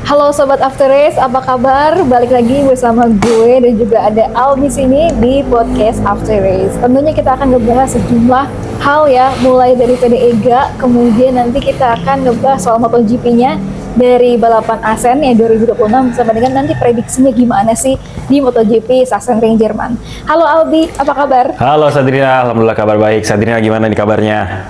Halo Sobat After Race, apa kabar? Balik lagi bersama gue dan juga ada Albi sini di podcast After Race. Tentunya kita akan ngebahas sejumlah hal ya, mulai dari VDEGA, kemudian nanti kita akan ngebahas soal MotoGP-nya dari balapan Assen ya 2026 sampai dengan nanti prediksinya gimana sih di MotoGP Sachsenring Jerman. Halo Albi, apa kabar? Halo Sadrina, alhamdulillah kabar baik. Sadrina gimana nih kabarnya?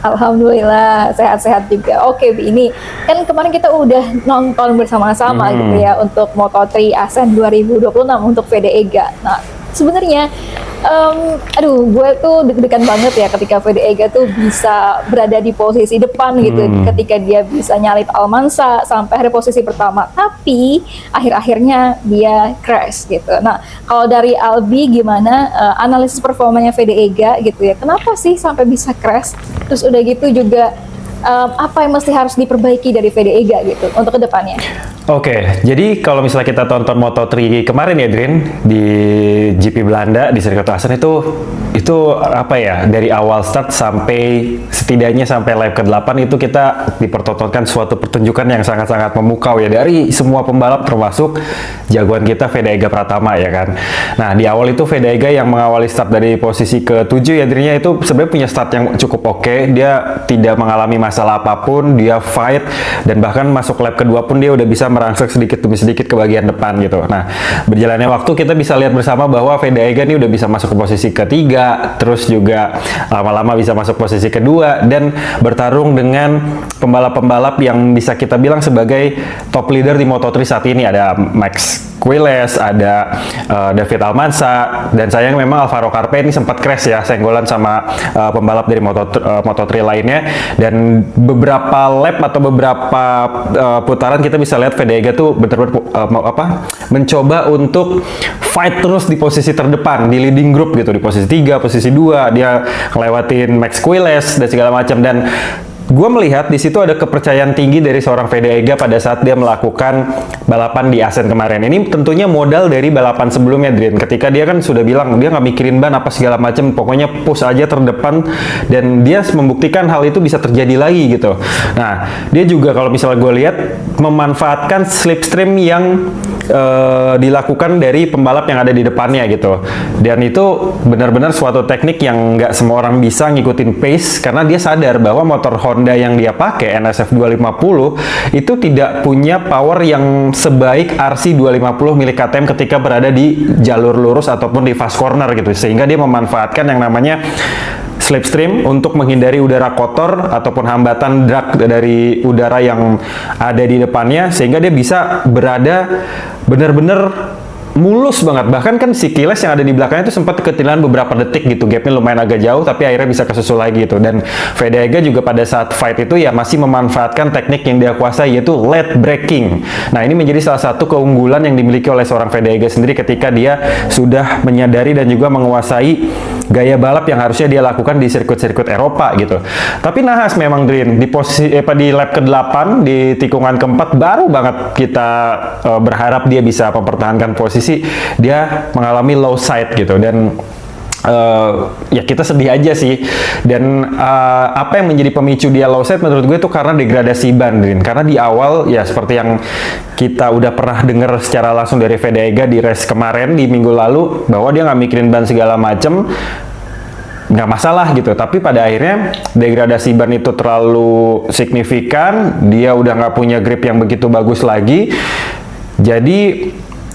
Alhamdulillah sehat-sehat juga. Oke, Bi, ini kan kemarin kita udah nonton bersama-sama gitu ya untuk Moto3 Assen 2026 untuk VDEGA. Nah, sebenarnya gue tuh deg-degan banget ya ketika VDEGA tuh bisa berada di posisi depan gitu, ketika dia bisa nyalip Almansa sampai hari posisi pertama, tapi akhir-akhirnya dia crash gitu. Nah, kalau dari Albi gimana analisis performanya VDEGA gitu ya, kenapa sih sampai bisa crash? Terus udah gitu juga apa yang mesti harus diperbaiki dari VDEGA gitu untuk kedepannya? Oke, jadi kalau misalnya kita tonton Moto3 kemarin ya Drin, di GP Belanda, di sirkuit Assen itu apa ya, dari awal start sampai setidaknya sampai lap ke-8 itu kita dipertontonkan suatu pertunjukan yang sangat-sangat memukau ya, dari semua pembalap termasuk jagoan kita VDEGA Pratama ya kan. Nah, di awal itu VDEGA yang mengawali start dari posisi ke-7 ya Drinnya, itu sebenarnya punya start yang cukup oke. Dia tidak mengalami masalah apapun, dia fight, dan bahkan masuk lap kedua pun dia udah bisa merangsek sedikit demi sedikit ke bagian depan gitu. Nah, berjalannya waktu kita bisa lihat bersama bahwa VDEGA ini udah bisa masuk ke posisi ketiga, terus juga lama-lama bisa masuk posisi kedua, dan bertarung dengan pembalap-pembalap yang bisa kita bilang sebagai top leader di Moto3 saat ini. Ada Max Quiles, ada David Almansa, dan sayang memang Alvaro Carpe ini sempat crash ya, senggolan sama pembalap dari Moto3 lainnya. Dan beberapa lap atau beberapa putaran kita bisa lihat VDEGA tuh benar-benar mencoba untuk fight terus di posisi terdepan, di leading group gitu, di posisi 3, posisi 2, dia ngelewatin Max Quiles dan segala macam. Dan gue melihat di situ ada kepercayaan tinggi dari seorang VDEGA pada saat dia melakukan balapan di Assen kemarin. Ini tentunya modal dari balapan sebelumnya, Drin. Ketika dia kan sudah bilang dia nggak mikirin ban apa segala macam, pokoknya push aja terdepan, dan dia membuktikan hal itu bisa terjadi lagi gitu. Nah, dia juga kalau misalnya gue lihat memanfaatkan slipstream yang dilakukan dari pembalap yang ada di depannya gitu. Dan itu benar-benar suatu teknik yang nggak semua orang bisa ngikutin pace, karena dia sadar bahwa motor Honda yang dia pakai NSF 250 itu tidak punya power yang sebaik RC 250 mili KTM ketika berada di jalur lurus ataupun di fast corner gitu, sehingga dia memanfaatkan yang namanya slipstream untuk menghindari udara kotor ataupun hambatan drag dari udara yang ada di depannya, sehingga dia bisa berada benar-benar mulus banget. Bahkan kan si Quiles yang ada di belakangnya itu sempat ketinggalan beberapa detik gitu, gapnya lumayan agak jauh, tapi akhirnya bisa kesusul lagi gitu. Dan VDEGA juga pada saat fight itu ya masih memanfaatkan teknik yang dia kuasai, yaitu late braking. Nah, ini menjadi salah satu keunggulan yang dimiliki oleh seorang VDEGA sendiri ketika dia sudah menyadari dan juga menguasai gaya balap yang harusnya dia lakukan di sirkuit-sirkuit Eropa gitu. Tapi nahas memang Drin, di posisi di lap ke-8 di tikungan keempat baru banget kita berharap dia bisa mempertahankan posisi. Dia mengalami low side gitu, dan ya kita sedih aja sih. Dan apa yang menjadi pemicu dia low side menurut gue itu karena degradasi ban, Drin. Karena di awal ya seperti yang kita udah pernah dengar secara langsung dari VDEGA di race kemarin di minggu lalu, bahwa dia nggak mikirin ban segala macem, nggak masalah gitu. Tapi pada akhirnya degradasi ban itu terlalu signifikan, dia udah nggak punya grip yang begitu bagus lagi. Jadi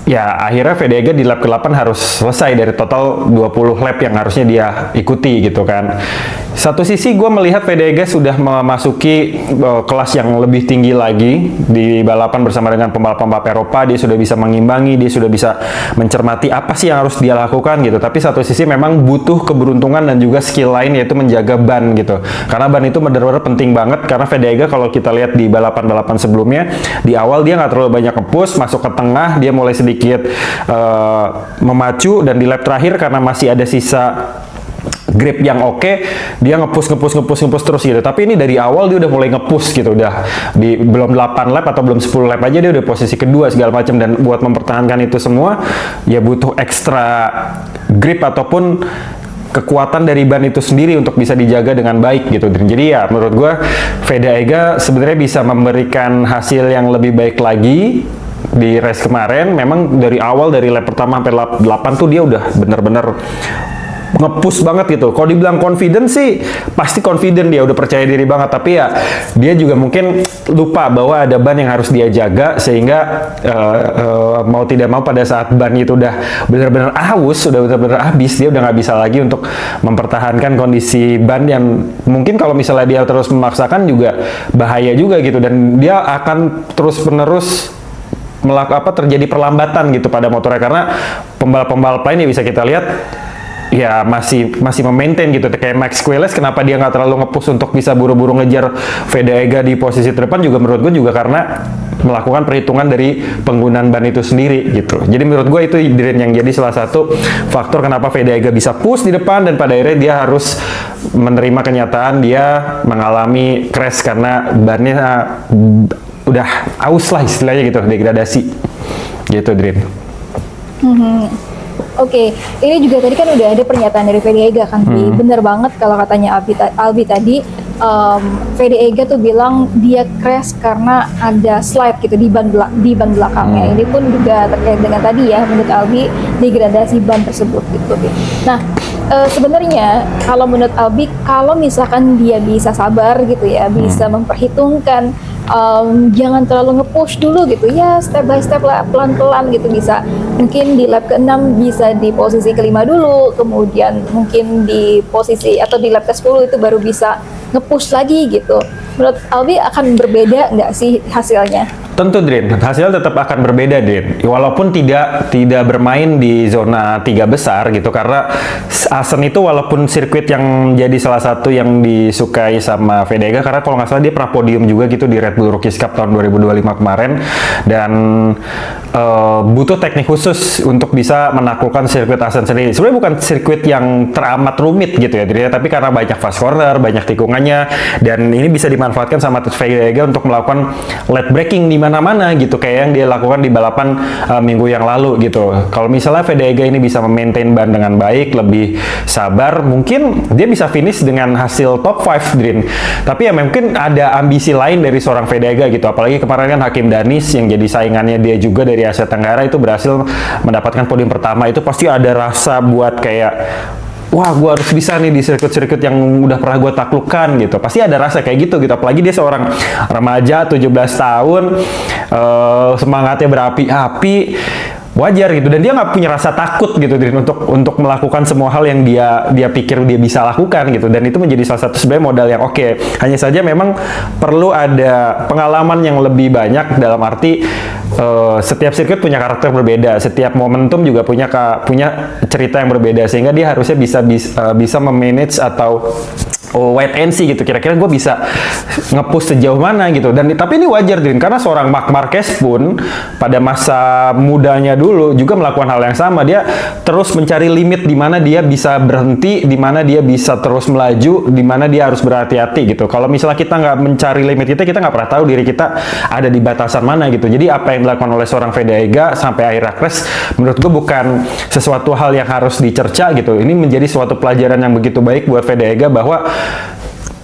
ya akhirnya VDEGA di lap ke-8 harus selesai dari total 20 lap yang harusnya dia ikuti gitu kan. Satu sisi gue melihat VDEGA sudah memasuki kelas yang lebih tinggi lagi di balapan bersama dengan pembalap-pembalap Eropa. Dia sudah bisa mengimbangi, dia sudah bisa mencermati apa sih yang harus dia lakukan gitu. Tapi satu sisi memang butuh keberuntungan dan juga skill lain, yaitu menjaga ban gitu. Karena ban itu benar-benar penting banget, karena VDEGA kalau kita lihat di balapan-balapan sebelumnya, di awal dia nggak terlalu banyak nge-push, masuk ke tengah dia mulai sedikit memacu, dan di lap terakhir karena masih ada sisa grip yang oke, dia nge-push terus gitu. Tapi ini dari awal dia udah mulai nge-push gitu, udah di belum 8 lap atau belum 10 lap aja dia udah posisi kedua segala macam. Dan buat mempertahankan itu semua ya butuh ekstra grip ataupun kekuatan dari ban itu sendiri untuk bisa dijaga dengan baik gitu. Jadi ya menurut gue Vega sebenarnya bisa memberikan hasil yang lebih baik lagi di race kemarin. Memang dari awal, dari lap pertama sampai lap 8 tuh dia udah bener-bener nge-push banget gitu. Kalau dibilang confident sih pasti confident, dia udah percaya diri banget, tapi ya dia juga mungkin lupa bahwa ada ban yang harus dia jaga, sehingga mau tidak mau pada saat ban itu udah benar-benar aus, udah benar-benar habis, dia udah nggak bisa lagi untuk mempertahankan kondisi ban yang mungkin kalau misalnya dia terus memaksakan juga bahaya juga gitu, dan dia akan terus-menerus terjadi perlambatan gitu pada motornya, karena pembalap-pembalap lain ya bisa kita lihat ya masih memaintain gitu. Kayak Max Quiles, kenapa dia nggak terlalu nge-push untuk bisa buru-buru ngejar Vega di posisi terdepan juga menurut gue juga karena melakukan perhitungan dari penggunaan ban itu sendiri gitu. Jadi menurut gue itu yang jadi salah satu faktor kenapa Vega bisa push di depan, dan pada akhirnya dia harus menerima kenyataan dia mengalami crash karena bannya udah aus lah istilahnya gitu, degradasi gitu, Drin. Oke, ini juga tadi kan udah ada pernyataan dari Vega kan, bener banget kalau katanya Albi tadi, Vega tuh bilang dia crash karena ada slide gitu di ban belakangnya. Ini pun juga terkait dengan tadi ya, menurut Albi degradasi ban tersebut gitu. Nah, sebenarnya kalau menurut Albi, kalau misalkan dia bisa sabar gitu ya, bisa memperhitungkan, jangan terlalu nge-push dulu gitu ya, step by step lah, pelan-pelan gitu, bisa mungkin di lap ke-6 bisa di posisi ke-5 dulu, kemudian mungkin di posisi atau di lap ke-10 itu baru bisa nge-push lagi gitu. Menurut Albi akan berbeda nggak sih hasilnya? Tentu, Drin, hasilnya tetap akan berbeda, Drin. Walaupun tidak bermain di zona 3 besar gitu, karena Assen itu walaupun sirkuit yang jadi salah satu yang disukai sama Vega, karena kalau nggak salah dia pernah podium juga gitu di Red Bull Rookies Cup tahun 2025 kemarin, dan butuh teknik khusus untuk bisa menaklukkan sirkuit Assen sendiri. Sebenarnya bukan sirkuit yang teramat rumit gitu ya, Drin, tapi karena banyak fast corner, banyak tikungannya, dan ini bisa dimanfaatkan sama Vega untuk melakukan late braking di mana-mana gitu, kayak yang dia lakukan di balapan minggu yang lalu gitu. Kalau misalnya Vega ini bisa memaintain ban dengan baik, lebih sabar, mungkin dia bisa finish dengan hasil top 5, Drin. Tapi ya mungkin ada ambisi lain dari seorang Vega gitu, apalagi kemarin kan Hakim Danis yang jadi saingannya dia juga dari Asia Tenggara itu berhasil mendapatkan podium pertama. Itu pasti ada rasa buat kayak, wah, gue harus bisa nih di sirkuit-sirkuit yang udah pernah gue taklukkan gitu. Pasti ada rasa kayak gitu. Apalagi dia seorang remaja 17 tahun, semangatnya berapi-api, wajar gitu. Dan dia nggak punya rasa takut gitu, Drin, untuk melakukan semua hal yang dia pikir dia bisa lakukan gitu. Dan itu menjadi salah satu sebenarnya modal yang oke. Hanya saja memang perlu ada pengalaman yang lebih banyak, dalam arti setiap sirkuit punya karakter berbeda, setiap momentum juga punya cerita yang berbeda, sehingga dia harusnya bisa memanage atau wait and see gitu, kira-kira gue bisa nge-push sejauh mana gitu. Dan tapi ini wajar, Drin, karena seorang Marc Marquez pun pada masa mudanya dulu juga melakukan hal yang sama. Dia terus mencari limit di mana dia bisa berhenti, di mana dia bisa terus melaju, di mana dia harus berhati-hati gitu. Kalau misalnya kita nggak mencari limit kita nggak pernah tahu diri kita ada di batasan mana gitu. Jadi apa yang dilakukan oleh seorang Vega sampai akhirnya crash, menurut gue bukan sesuatu hal yang harus dicerca gitu. Ini menjadi suatu pelajaran yang begitu baik buat Vega, bahwa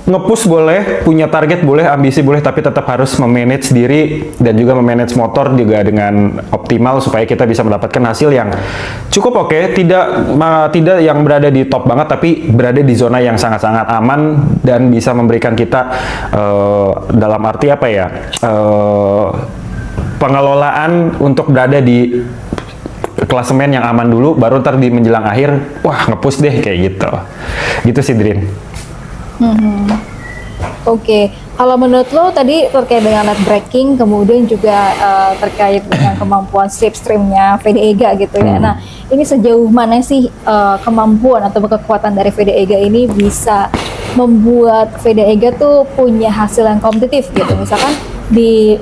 nge-push boleh, punya target boleh, ambisi boleh, tapi tetap harus memanage diri dan juga memanage motor juga dengan optimal supaya kita bisa mendapatkan hasil yang cukup oke, tidak yang berada di top banget, tapi berada di zona yang sangat-sangat aman dan bisa memberikan kita dalam arti apa ya, pengelolaan untuk berada di klasemen yang aman dulu, baru ntar di menjelang akhir, wah, nge-push deh kayak gitu. Gitu sih, Drin. Oke, kalau menurut lo tadi terkait dengan late braking, kemudian juga terkait dengan kemampuan slipstreamnya Vega gitu ya. Nah, ini sejauh mana sih kemampuan atau kekuatan dari Vega ini bisa membuat Vega tuh punya hasil yang kompetitif gitu, misalkan di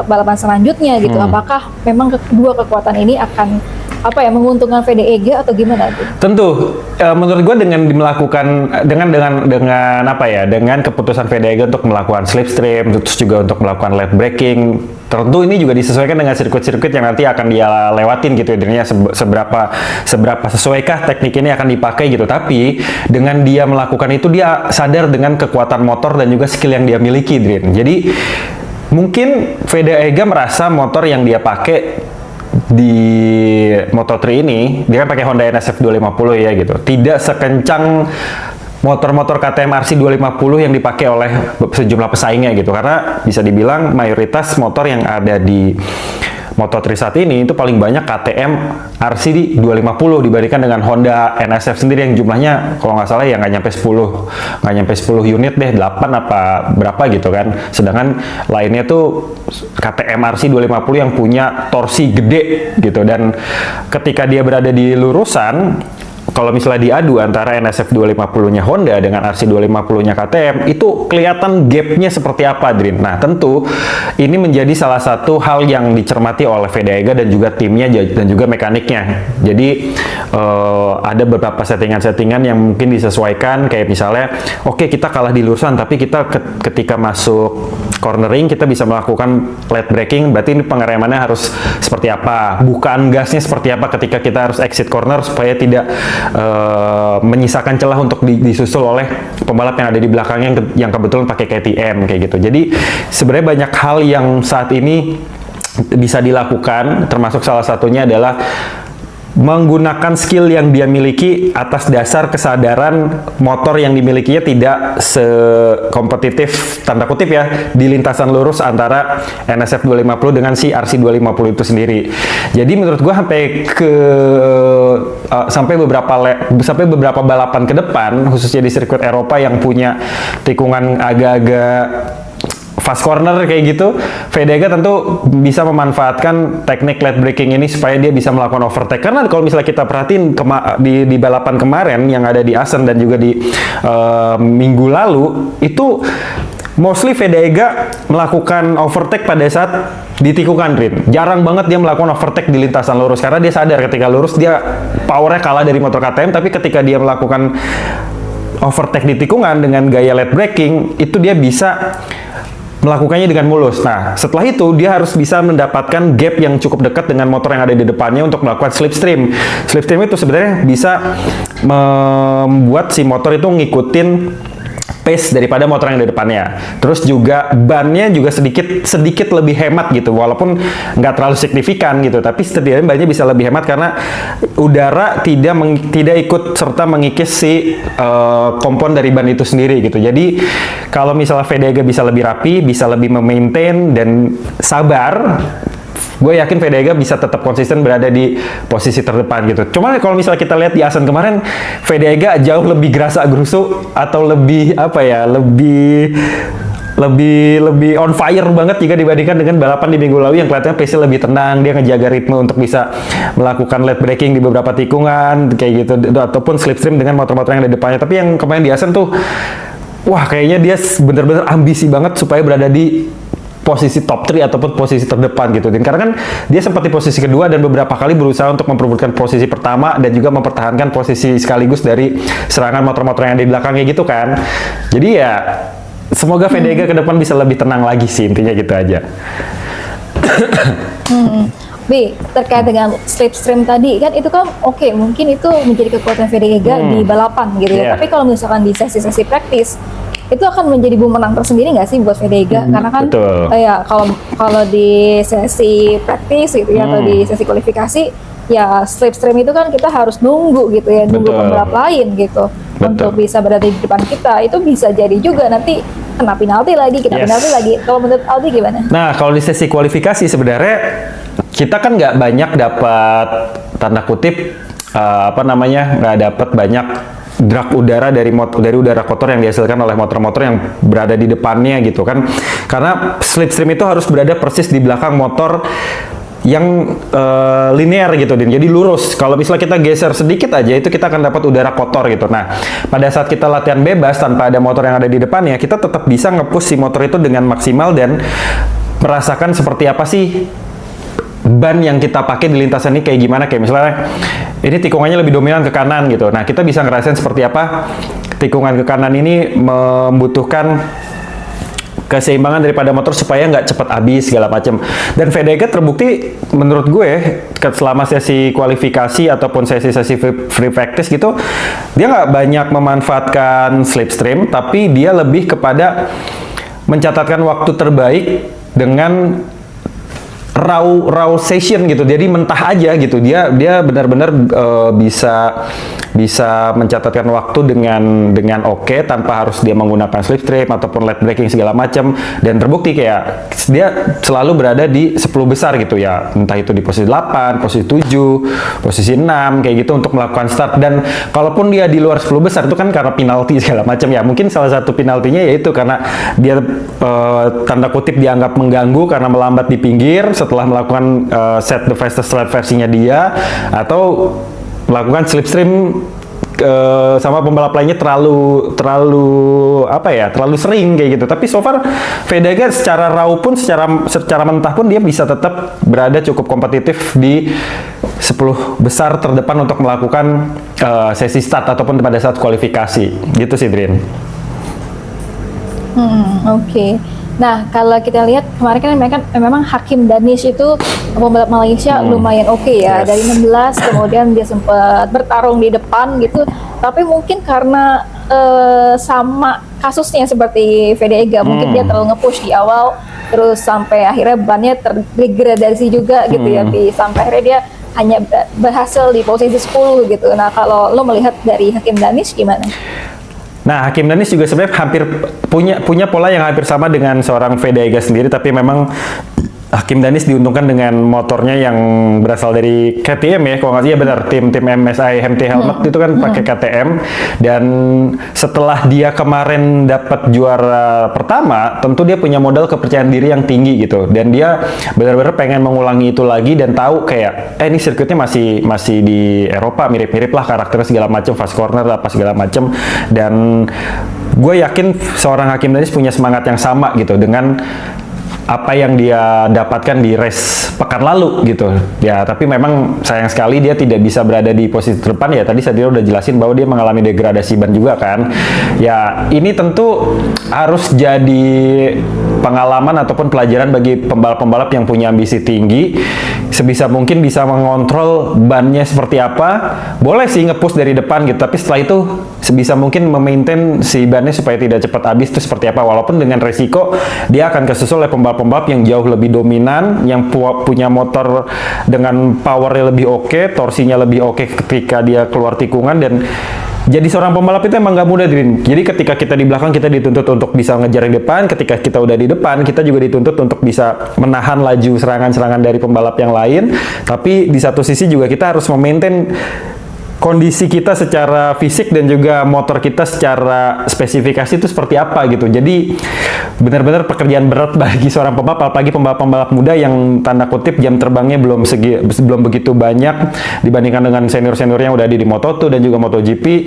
balapan selanjutnya gitu, apakah memang kedua kekuatan ini akan apa ya, menguntungkan VDEGA atau gimana tuh? Tentu, menurut gue dengan melakukan dengan apa ya, dengan keputusan VDEGA untuk melakukan slipstream, terus juga untuk melakukan late braking, tentu ini juga disesuaikan dengan sirkuit-sirkuit yang nanti akan dia lewatin gitu, intinya seberapa sesuaikah teknik ini akan dipakai gitu. Tapi dengan dia melakukan itu, dia sadar dengan kekuatan motor dan juga skill yang dia miliki, Drin. Jadi mungkin VDEGA merasa motor yang dia pakai di Moto3 ini, dia kan pakai Honda NSF 250 ya gitu, tidak sekencang motor-motor KTM RC 250 yang dipakai oleh sejumlah pesaingnya gitu, karena bisa dibilang mayoritas motor yang ada di Moto3 saat ini itu paling banyak KTM RC di 250 dibandingkan dengan Honda NSF sendiri yang jumlahnya kalau nggak salah ya nggak nyampe 10 unit deh, 8 apa berapa gitu kan. Sedangkan lainnya tuh KTM RC 250 yang punya torsi gede gitu, dan ketika dia berada di lurusan, kalau misalnya diadu antara NSF 250-nya Honda dengan RC 250-nya KTM, itu kelihatan gap-nya seperti apa, Drin. Nah, tentu ini menjadi salah satu hal yang dicermati oleh VDEGA dan juga timnya dan juga mekaniknya. Jadi ada beberapa settingan-settingan yang mungkin disesuaikan, kayak misalnya, oke, kita kalah di lurusan, tapi kita ketika masuk cornering kita bisa melakukan late braking, berarti ini pengeremannya harus seperti apa, bukaan gasnya seperti apa ketika kita harus exit corner supaya tidak menyisakan celah untuk disusul oleh pembalap yang ada di belakangnya yang kebetulan pakai KTM kayak gitu. Jadi sebenarnya banyak hal yang saat ini bisa dilakukan, termasuk salah satunya adalah menggunakan skill yang dia miliki atas dasar kesadaran motor yang dimilikinya tidak sekompetitif, tanda kutip ya, di lintasan lurus antara NSF 250 dengan si RC 250 itu sendiri. Jadi menurut gua sampai beberapa balapan ke depan, khususnya di sirkuit Eropa yang punya tikungan agak-agak fast corner kayak gitu, VDEGA tentu bisa memanfaatkan teknik late braking ini supaya dia bisa melakukan overtake. Karena kalau misalnya kita perhatiin di balapan kemarin yang ada di Assen dan juga di minggu lalu, itu mostly VDEGA melakukan overtake pada saat di tikungan, Rin. Jarang banget dia melakukan overtake di lintasan lurus, karena dia sadar ketika lurus dia powernya kalah dari motor KTM, tapi ketika dia melakukan overtake di tikungan dengan gaya late braking, itu dia bisa melakukannya dengan mulus. Nah, setelah itu dia harus bisa mendapatkan gap yang cukup dekat dengan motor yang ada di depannya untuk melakukan slipstream. Slipstream itu sebenarnya bisa membuat si motor itu ngikutin pace daripada motor yang di depannya. Terus juga bannya juga sedikit lebih hemat gitu, walaupun nggak terlalu signifikan gitu, tapi setidaknya bannya bisa lebih hemat karena udara tidak ikut serta mengikis si kompon dari ban itu sendiri gitu. Jadi kalau misalnya VDEGA bisa lebih rapi, bisa lebih memaintain dan sabar, gue yakin VDEGA bisa tetap konsisten berada di posisi terdepan gitu. Cuma kalau misalnya kita lihat di Assen kemarin, VDEGA jauh lebih gerasa gerusuk atau lebih apa ya, lebih on fire banget jika dibandingkan dengan balapan di minggu lalu yang kelihatannya pace-nya lebih tenang, dia ngejaga ritme untuk bisa melakukan late braking di beberapa tikungan kayak gitu, ataupun slipstream dengan motor-motor yang ada di depannya. Tapi yang kemarin di Assen tuh, wah kayaknya dia bener-bener ambisi banget supaya berada di posisi top 3 ataupun posisi terdepan gitu. Dan karena kan dia sempat di posisi kedua dan beberapa kali berusaha untuk memperebutkan posisi pertama dan juga mempertahankan posisi sekaligus dari serangan motor-motor yang ada di belakangnya gitu kan. Jadi ya semoga VDEGA ke depan bisa lebih tenang lagi sih, intinya gitu aja. B, terkait dengan slipstream tadi kan itu kan oke, mungkin itu menjadi kekuatan VDEGA di balapan gitu ya. Tapi kalau misalkan di sesi-sesi praktis itu akan menjadi bumerang tersendiri nggak sih buat VDEGA? Karena kan ya kalau di sesi praktis gitu ya, atau di sesi kualifikasi ya slipstream itu kan kita harus nunggu gitu ya, nunggu pembalap lain gitu untuk bisa berada di depan kita. Itu bisa jadi juga nanti kena penalti lagi. Kalau menurut Aldi gimana? Nah, kalau di sesi kualifikasi sebenarnya kita kan nggak banyak dapat tanda kutip nggak dapat banyak drag udara dari udara kotor yang dihasilkan oleh motor-motor yang berada di depannya gitu kan, karena slipstream itu harus berada persis di belakang motor yang linear gitu, jadi lurus. Kalau misalnya kita geser sedikit aja, itu kita akan dapat udara kotor gitu. Nah, pada saat kita latihan bebas tanpa ada motor yang ada di depannya, kita tetap bisa nge-push si motor itu dengan maksimal dan merasakan seperti apa sih ban yang kita pakai di lintasan ini kayak gimana, kayak misalnya ini tikungannya lebih dominan ke kanan gitu. Nah, kita bisa ngerasain seperti apa tikungan ke kanan ini membutuhkan keseimbangan daripada motor supaya nggak cepat habis segala macam. Dan Vega terbukti menurut gue selama sesi kualifikasi ataupun sesi-sesi free practice gitu, dia nggak banyak memanfaatkan slipstream, tapi dia lebih kepada mencatatkan waktu terbaik dengan raw session gitu. Jadi mentah aja gitu. Dia benar-benar bisa mencatatkan waktu dengan oke, tanpa harus dia menggunakan slipstream ataupun late braking segala macam, dan terbukti kayak dia selalu berada di 10 besar gitu ya, entah itu di posisi 8, posisi 7, posisi 6 kayak gitu untuk melakukan start. Dan kalaupun dia di luar 10 besar itu kan karena penalti segala macam ya, mungkin salah satu penaltinya yaitu karena dia tanda kutip dianggap mengganggu karena melambat di pinggir setelah melakukan set the fastest lap versinya dia, atau melakukan slipstream sama pembalap lainnya terlalu sering kayak gitu. Tapi so far Vega secara raw pun secara mentah pun dia bisa tetap berada cukup kompetitif di 10 besar terdepan untuk melakukan sesi start ataupun pada saat kualifikasi gitu sih, Drin. Oke. Nah, kalau kita lihat kemarin kan memang Hakim Danish itu pembalap Malaysia lumayan oke ya. Yes. Dari 16 kemudian dia sempat bertarung di depan gitu. Tapi mungkin karena sama kasusnya seperti Vega, mungkin dia terlalu nge-push di awal, terus sampai akhirnya bannya terdegradasi juga gitu ya. Sampai akhirnya dia hanya berhasil di posisi 10 gitu. Nah, kalau lo melihat dari Hakim Danish gimana? Nah, Hakim Danish juga sebenarnya hampir punya pola yang hampir sama dengan seorang Vega sendiri, tapi memang Hakim Danish diuntungkan dengan motornya yang berasal dari KTM ya, kalau nggak salah ya benar, tim MSI MT Helmet itu kan pakai KTM. Dan setelah dia kemarin dapat juara pertama, tentu dia punya modal kepercayaan diri yang tinggi gitu, dan dia benar-benar pengen mengulangi itu lagi dan tahu kayak ini sirkuitnya masih di Eropa, mirip-mirip lah karakternya segala macam, fast corner apa segala macam. Dan gue yakin seorang Hakim Danish punya semangat yang sama gitu dengan apa yang dia dapatkan di race pekan lalu gitu ya. Tapi memang sayang sekali dia tidak bisa berada di posisi terdepan ya. Tadi saya udah jelasin bahwa dia mengalami degradasi ban juga kan ya. Ini tentu harus jadi pengalaman ataupun pelajaran bagi pembalap-pembalap yang punya ambisi tinggi, sebisa mungkin bisa mengontrol bannya seperti apa. Boleh sih nge-push dari depan gitu, tapi setelah itu sebisa mungkin memaintain si bannya supaya tidak cepat habis itu seperti apa, walaupun dengan resiko dia akan kesusul oleh pembalap-pembalap yang jauh lebih dominan, yang punya motor dengan powernya lebih oke, torsinya lebih oke ketika dia keluar tikungan. Dan jadi seorang pembalap itu emang nggak mudah, Drin. Jadi ketika kita di belakang, kita dituntut untuk bisa ngejar di depan. Ketika kita udah di depan, kita juga dituntut untuk bisa menahan laju serangan-serangan dari pembalap yang lain. Tapi di satu sisi juga kita harus memaintain kondisi kita secara fisik dan juga motor kita secara spesifikasi itu seperti apa gitu. Jadi benar-benar pekerjaan berat bagi seorang pembalap, apalagi pembalap-pembalap muda yang tanda kutip jam terbangnya belum begitu banyak dibandingkan dengan senior-senior yang udah ada di Moto2 dan juga MotoGP.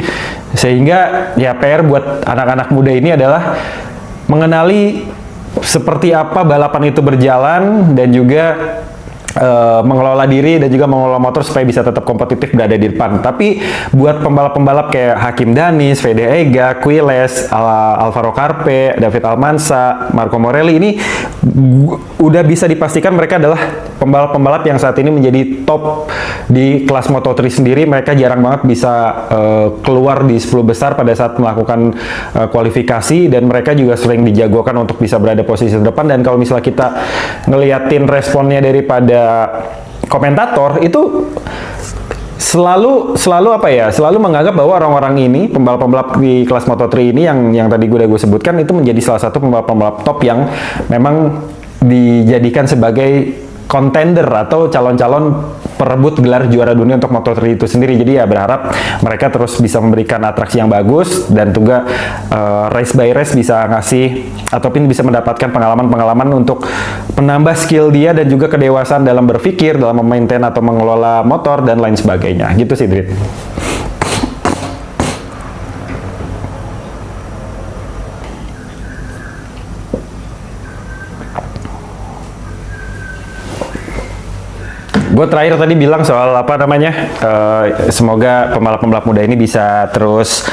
Sehingga ya PR buat anak-anak muda ini adalah mengenali seperti apa balapan itu berjalan dan juga mengelola diri dan juga mengelola motor supaya bisa tetap kompetitif berada di depan. Tapi buat pembalap-pembalap kayak Hakim Danish, Vega, Quiles, Alvaro Carpe, David Almanza, Marco Morelli ini udah bisa dipastikan mereka adalah pembalap-pembalap yang saat ini menjadi top di kelas Moto3 sendiri. Mereka jarang banget bisa keluar di 10 besar pada saat melakukan kualifikasi, dan mereka juga sering dijagokan untuk bisa berada posisi depan. Dan kalau misalnya kita ngeliatin responnya daripada komentator itu selalu menganggap bahwa orang-orang ini pembalap-pembalap di kelas Moto3 ini yang tadi gue sebutkan itu menjadi salah satu pembalap-pembalap top yang memang dijadikan sebagai contender atau calon-calon perebut gelar juara dunia untuk Moto3 itu sendiri. Jadi ya berharap mereka terus bisa memberikan atraksi yang bagus dan juga race by race bisa ngasih ataupun bisa mendapatkan pengalaman-pengalaman untuk menambah skill dia dan juga kedewasaan dalam berpikir, dalam memaintain atau mengelola motor dan lain sebagainya. Gitu sih, Drit. gue terakhir tadi bilang soal apa namanya, semoga pembalap-pembalap muda ini bisa terus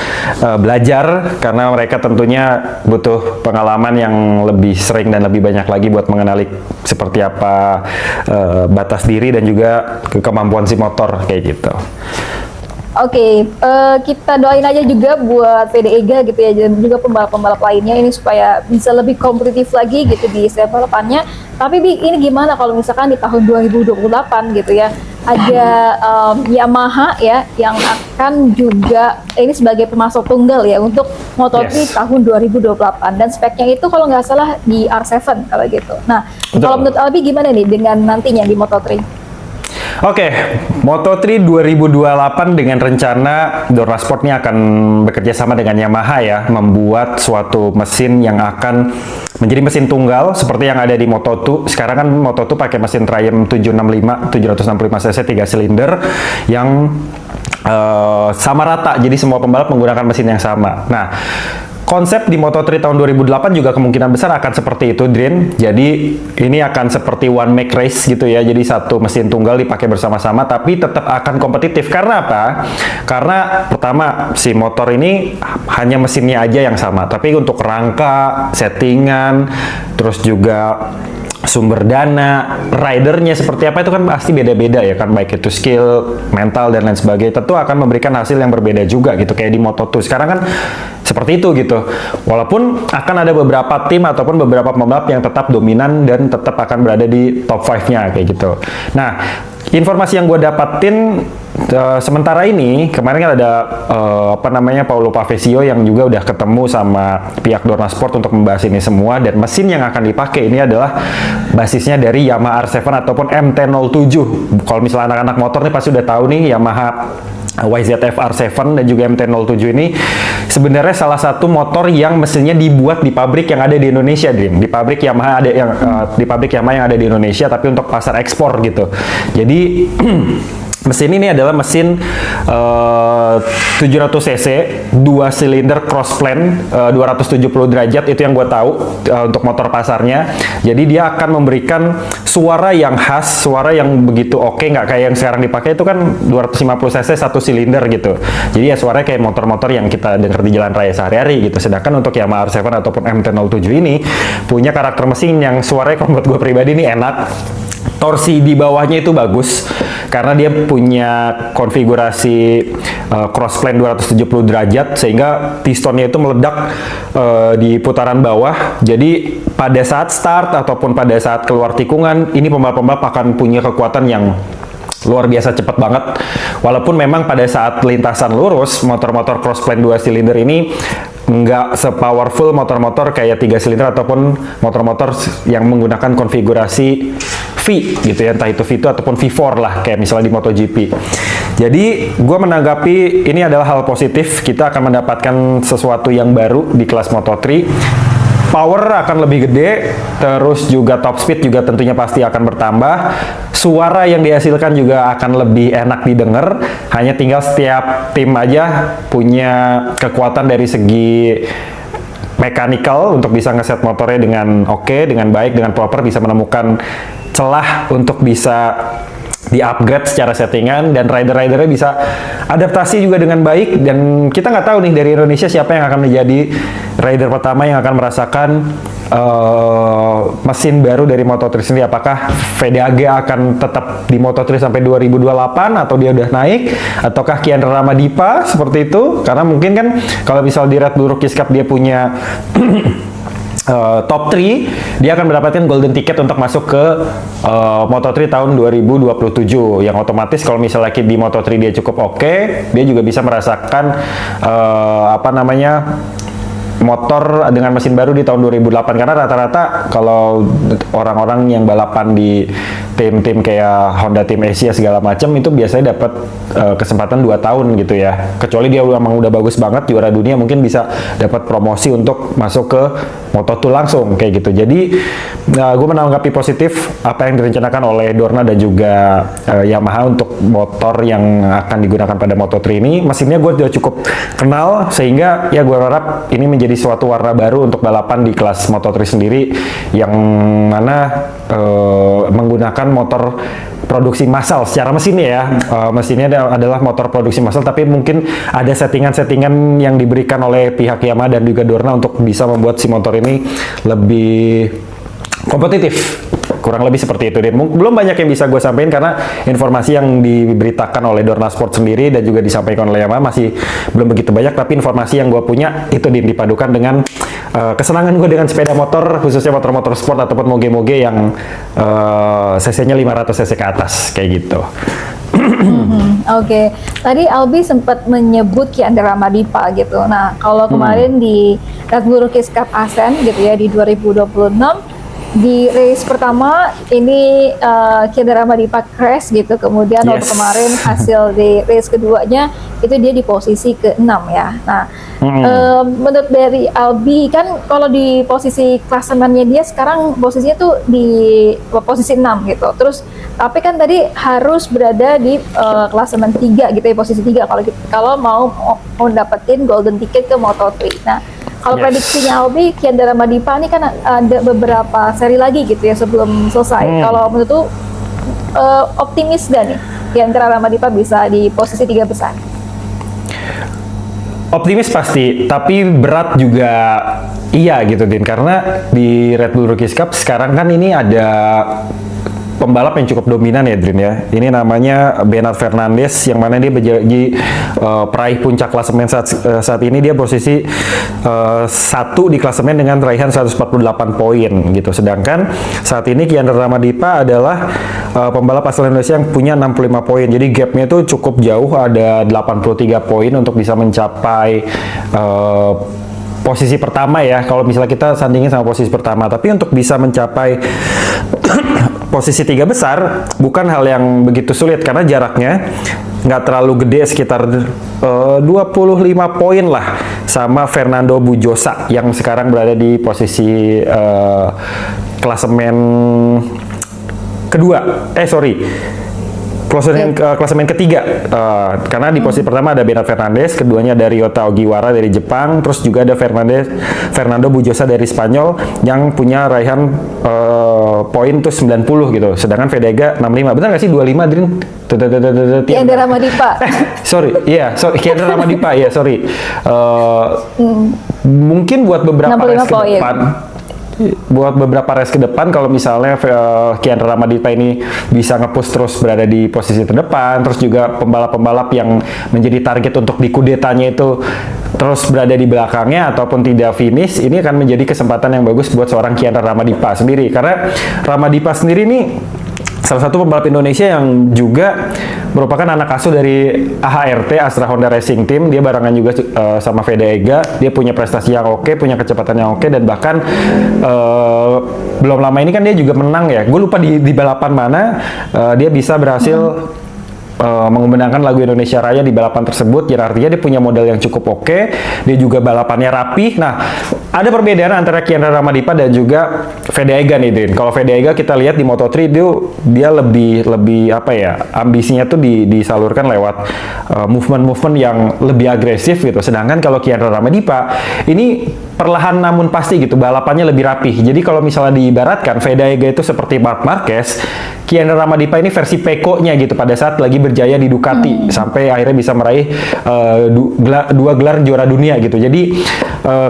belajar, karena mereka tentunya butuh pengalaman yang lebih sering dan lebih banyak lagi buat mengenali seperti apa batas diri dan juga kemampuan si motor kayak gitu. Oke, kita doain aja juga buat VDEGA gitu ya, dan juga pembalap-pembalap lainnya ini supaya bisa lebih kompetitif lagi gitu di setiap balapannya. Tapi Bi, ini gimana kalau misalkan di tahun 2028 gitu ya, ada Yamaha ya yang akan juga ini sebagai pemasok tunggal ya untuk Moto3 tahun 2028, dan speknya itu kalau nggak salah di R7 kalau gitu. Nah, kalau menurut Albi gimana nih dengan nantinya di Moto3? Oke, Moto3 2028 dengan rencana Dorna Sport ini akan bekerja sama dengan Yamaha ya, membuat suatu mesin yang akan menjadi mesin tunggal seperti yang ada di Moto2. Sekarang kan Moto2 pakai mesin Triumph 765 cc 3 silinder yang sama rata, jadi semua pembalap menggunakan mesin yang sama. Nah, konsep di Moto3 tahun 2008 juga kemungkinan besar akan seperti itu, Drin. Jadi ini akan seperti one make race gitu ya. Jadi satu mesin tunggal dipakai bersama-sama, tapi tetap akan kompetitif. Karena apa? Karena pertama, si motor ini hanya mesinnya aja yang sama, tapi untuk rangka, settingan, terus juga sumber dana, ridernya seperti apa itu kan pasti beda-beda ya kan, baik itu skill, mental dan lain sebagainya, tentu akan memberikan hasil yang berbeda juga gitu, kayak di Moto2 sekarang kan seperti itu gitu. Walaupun akan ada beberapa tim ataupun beberapa pembalap yang tetap dominan dan tetap akan berada di top 5-nya kayak gitu. Nah, informasi yang gue dapatin sementara ini, kemarin kan ada apa namanya, Paulo Pavesio yang juga udah ketemu sama pihak Dorna Sport untuk membahas ini semua, dan mesin yang akan dipakai ini adalah basisnya dari Yamaha R7 ataupun MT-07. Kalau misalnya anak-anak motor nih pasti udah tahu nih, Yamaha YZF R7 dan juga MT-07 ini sebenarnya salah satu motor yang mesinnya dibuat di pabrik yang ada di Indonesia, Dream. Di pabrik Yamaha ada yang di pabrik Yamaha yang ada di Indonesia, tapi untuk pasar ekspor gitu. Jadi mesin ini adalah mesin 700 cc, 2 silinder cross plan, 270 derajat, itu yang gue tahu untuk motor pasarnya. Jadi dia akan memberikan suara yang khas, suara yang begitu oke, nggak kayak yang sekarang dipakai itu kan 250 cc 1 silinder gitu. Jadi ya suaranya kayak motor-motor yang kita dengar di jalan raya sehari-hari gitu. Sedangkan untuk Yamaha R7 ataupun MT-07 ini punya karakter mesin yang suaranya kalau buat gue pribadi ini enak. Torsi di bawahnya itu bagus karena dia punya konfigurasi cross plane 270 derajat sehingga pistonnya itu meledak di putaran bawah. Jadi pada saat start ataupun pada saat keluar tikungan, ini pembalap-pembalap akan punya kekuatan yang luar biasa cepat banget. Walaupun memang pada saat lintasan lurus, motor-motor cross plane 2 silinder ini nggak se-powerful motor-motor kayak 3 silinder ataupun motor-motor yang menggunakan konfigurasi V gitu ya, entah itu V2 ataupun V4 lah, kayak misalnya di MotoGP. Jadi gue menanggapi ini adalah hal positif, kita akan mendapatkan sesuatu yang baru di kelas Moto3. Power akan lebih gede, terus juga top speed juga tentunya pasti akan bertambah. Suara yang dihasilkan juga akan lebih enak didengar. Hanya tinggal setiap tim aja punya kekuatan dari segi mechanical untuk bisa ngeset motornya dengan oke, dengan baik, dengan proper, bisa menemukan celah untuk bisa di-upgrade secara settingan, dan rider-ridernya bisa adaptasi juga dengan baik. Dan kita nggak tahu nih dari Indonesia siapa yang akan menjadi rider pertama yang akan merasakan mesin baru dari Moto3 sendiri. Apakah VDAG akan tetap di Moto3 sampai 2028 atau dia udah naik, ataukah Kian Ramadipa seperti itu? Karena mungkin kan kalau misal di Red Bull Rookies Cup dia punya top 3, dia akan mendapatkan golden ticket untuk masuk ke Moto3 tahun 2027, yang otomatis kalau misalnya di Moto3 dia cukup oke, dia juga bisa merasakan apa namanya, motor dengan mesin baru di tahun 2008. Karena rata-rata kalau orang-orang yang balapan di tim-tim kayak Honda Team Asia segala macam itu biasanya dapat kesempatan 2 tahun gitu ya. Kecuali dia emang udah bagus banget, juara dunia, mungkin bisa dapat promosi untuk masuk ke Moto2 langsung kayak gitu. Jadi gue menanggapi positif apa yang direncanakan oleh Dorna dan juga Yamaha untuk motor yang akan digunakan pada Moto3 ini. Mesinnya gue udah cukup kenal, sehingga ya gue harap ini menjadi suatu warna baru untuk balapan di kelas Moto3 sendiri, yang mana menggunakan motor produksi massal secara mesinnya ya. Mesinnya adalah motor produksi massal, tapi mungkin ada settingan-settingan yang diberikan oleh pihak Yamaha dan juga Dorna untuk bisa membuat si motor ini lebih kompetitif. Kurang lebih seperti itu. Belum banyak yang bisa gue sampaikan karena informasi yang diberitakan oleh Dorna Sport sendiri dan juga disampaikan oleh Yamaha masih belum begitu banyak, tapi informasi yang gue punya itu dipadukan dengan kesenangan gue dengan sepeda motor, khususnya motor-motor sport ataupun moge-moge yang cc-nya 500 cc ke atas, kayak gitu. Oke. Tadi Albi sempat menyebut Kiandra Madipa gitu. Nah, kalau kemarin di Red Bull Rookies Cup Asen gitu ya di 2026, di race pertama ini Kiandra Madipa crash gitu, kemudian waktu kemarin hasil di race keduanya itu dia di posisi ke-6 ya. Nah, menurut dari Albi kan kalau di posisi klasemennya dia sekarang posisinya tuh di posisi 6 gitu. Terus tapi kan tadi harus berada di klasemen 3 gitu ya, posisi 3 kalau mau dapetin golden ticket ke Moto3. Nah, kalau prediksinya Albi, Kiandra Madipa ini kan ada beberapa seri lagi gitu ya sebelum selesai. Kalau menurut tuh optimis gak nih Kiandra Madipa bisa di posisi 3 besar? Optimis pasti, tapi berat juga iya gitu Din, karena di Red Bull Rookies Cup sekarang kan ini ada pembalap yang cukup dominan ya Drin ya. Ini namanya Bernard Fernandez yang mana dia menjadi peraih puncak klasemen saat ini. Dia posisi 1 di klasemen dengan raihan 148 poin gitu. Sedangkan saat ini Kiandra Madipa adalah pembalap asal Indonesia yang punya 65 poin. Jadi gapnya itu cukup jauh, ada 83 poin untuk bisa mencapai posisi pertama ya, kalau misalnya kita sandingin sama posisi pertama. Tapi untuk bisa mencapai posisi 3 besar bukan hal yang begitu sulit karena jaraknya nggak terlalu gede, sekitar 25 poin lah sama Fernando Bujosa yang sekarang berada di posisi klasemen kedua. Klasemen ketiga, karena di posisi pertama ada Bernard Fernandez, keduanya ada Ryota Ogiwara dari Jepang, terus juga ada Fernando Bujosa dari Spanyol yang punya raihan poin tuh 90 gitu, sedangkan Fedega 65. Benar nggak sih 25 Drin? Kiandra Madipa. Kiandra Madipa ya, sorry. Mungkin buat beberapa race ke depan. Buat beberapa race ke depan, kalau misalnya Kiandra Madipa ini bisa nge-push terus berada di posisi terdepan, terus juga pembalap-pembalap yang menjadi target untuk dikudetanya itu terus berada di belakangnya ataupun tidak finish, ini akan menjadi kesempatan yang bagus buat seorang Kiandra Madipa sendiri. Karena Madipa sendiri ini salah satu pembalap Indonesia yang juga merupakan anak asuh dari AHRT, Astra Honda Racing Team. Dia barengan juga sama Fedega. Dia punya prestasi yang oke, punya kecepatan yang oke, dan bahkan belum lama ini kan dia juga menang ya. Gue lupa di balapan mana dia bisa berhasil mengumandangkan lagu Indonesia Raya di balapan tersebut. Jadi artinya dia punya modal yang cukup oke. Dia juga balapannya rapih. Nah, ada perbedaan antara Kiandra Madipa dan juga Fedega nih, Din. Kalau Fedega kita lihat di Moto3 dia lebih apa ya? Ambisinya tuh disalurkan lewat movement-movement yang lebih agresif gitu. Sedangkan kalau Kiandra Madipa ini perlahan namun pasti gitu, balapannya lebih rapih. Jadi kalau misalnya diibaratkan Fedega itu seperti Marc Marquez, Kiandra Madipa ini versi Peko-nya gitu pada saat lagi berjaya di Ducati sampai akhirnya bisa meraih dua gelar juara dunia gitu. Jadi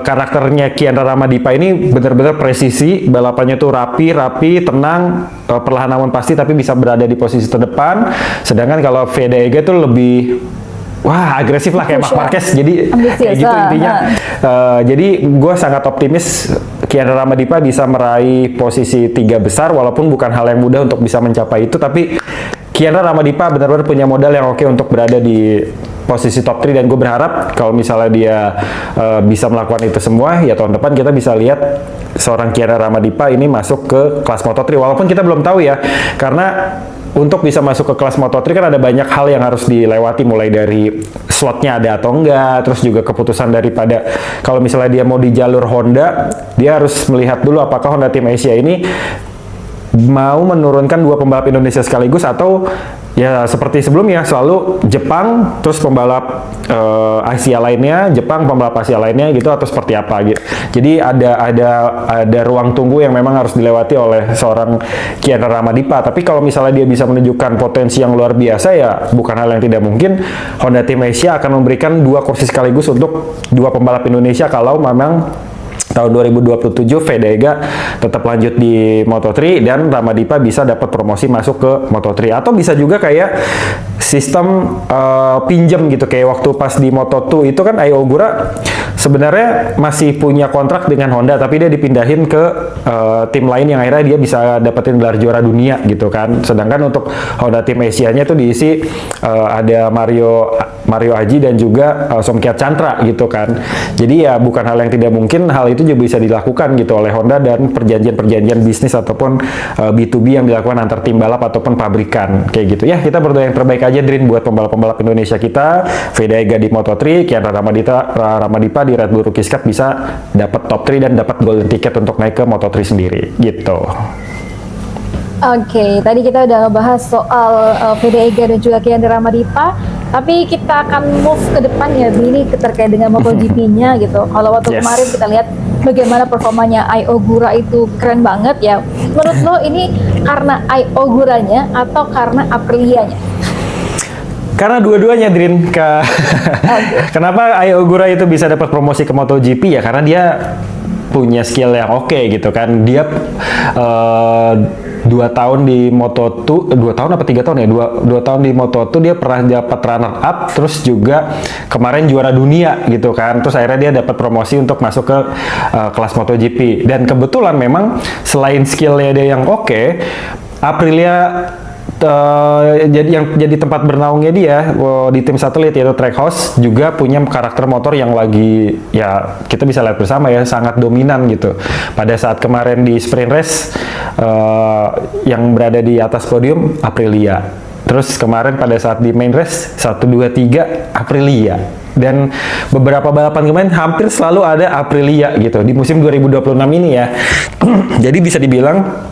karakternya Kiandra Madipa ini benar-benar presisi, balapannya tuh rapi, tenang, perlahan namun pasti tapi bisa berada di posisi terdepan. Sedangkan kalau Fedega itu lebih agresif lah kayak Marc Marquez, jadi kayak gitu intinya. Jadi gue sangat optimis Kiandra Madipa bisa meraih posisi 3 besar, walaupun bukan hal yang mudah untuk bisa mencapai itu, tapi Kiandra Madipa benar-benar punya modal yang oke untuk berada di posisi top 3, dan gue berharap kalau misalnya dia bisa melakukan itu semua, ya tahun depan kita bisa lihat seorang Kiandra Madipa ini masuk ke kelas Moto3, walaupun kita belum tahu ya, karena untuk bisa masuk ke kelas Moto3 kan ada banyak hal yang harus dilewati, mulai dari slotnya ada atau enggak, terus juga keputusan daripada kalau misalnya dia mau di jalur Honda, dia harus melihat dulu apakah Honda Team Asia ini mau menurunkan dua pembalap Indonesia sekaligus, atau ya seperti sebelumnya selalu Jepang terus pembalap Asia lainnya, Jepang pembalap Asia lainnya gitu, atau seperti apa gitu. Jadi ada ruang tunggu yang memang harus dilewati oleh seorang Kian Ramadipa. Tapi kalau misalnya dia bisa menunjukkan potensi yang luar biasa, ya bukan hal yang tidak mungkin Honda Team Asia akan memberikan dua kursi sekaligus untuk dua pembalap Indonesia kalau memang tahun 2027 Vega tetap lanjut di Moto3 dan Ramadipa bisa dapat promosi masuk ke Moto3, atau bisa juga kayak sistem pinjam gitu, kayak waktu pas di Moto2 itu kan Ai Ogura sebenarnya masih punya kontrak dengan Honda, tapi dia dipindahin ke tim lain yang akhirnya dia bisa dapetin gelar juara dunia gitu kan. Sedangkan untuk Honda Team Asia-nya itu diisi ada Mario Aji dan juga Somkiat Chantra gitu kan. Jadi ya bukan hal yang tidak mungkin, hal itu juga bisa dilakukan gitu oleh Honda, dan perjanjian-perjanjian bisnis ataupun B2B yang dilakukan antar tim balap ataupun pabrikan kayak gitu. Ya, kita berdoa yang terbaik aja Drin buat pembalap-pembalap Indonesia kita. Vega di Moto3, Kian Ramadipa di Red Bull Rookies Cup bisa dapat top 3 dan dapat golden ticket untuk naik ke Moto3 sendiri gitu. Oke, tadi kita udah ngebahas soal Vega dan juga Kian Ramadipa, tapi kita akan move ke depan ya, ini terkait dengan MotoGP-nya gitu. Kalau waktu kemarin kita lihat bagaimana performanya Ai Ogura itu keren banget ya. Menurut lo ini karena Ai Oguranya atau karena Aprilia-nya? Karena dua-duanya, Drin. Kenapa Ai Ogura itu bisa dapat promosi ke MotoGP ya? Karena dia punya skill yang oke gitu kan. Dia 2 tahun di Moto2, 2 tahun apa 3 tahun ya? 2 tahun di Moto2 dia pernah dapat runner up, terus juga kemarin juara dunia gitu kan. Terus akhirnya dia dapat promosi untuk masuk ke kelas MotoGP. Dan kebetulan memang selain skillnya dia yang oke, Aprilia jadi tempat bernaungnya dia di tim satelit yaitu Trackhouse juga punya karakter motor yang lagi ya kita bisa lihat bersama ya, sangat dominan gitu. Pada saat kemarin di sprint race yang berada di atas podium Aprilia. Terus kemarin pada saat di main race 1 2 3 Aprilia. Dan beberapa balapan kemarin hampir selalu ada Aprilia gitu di musim 2026 ini ya. Jadi bisa dibilang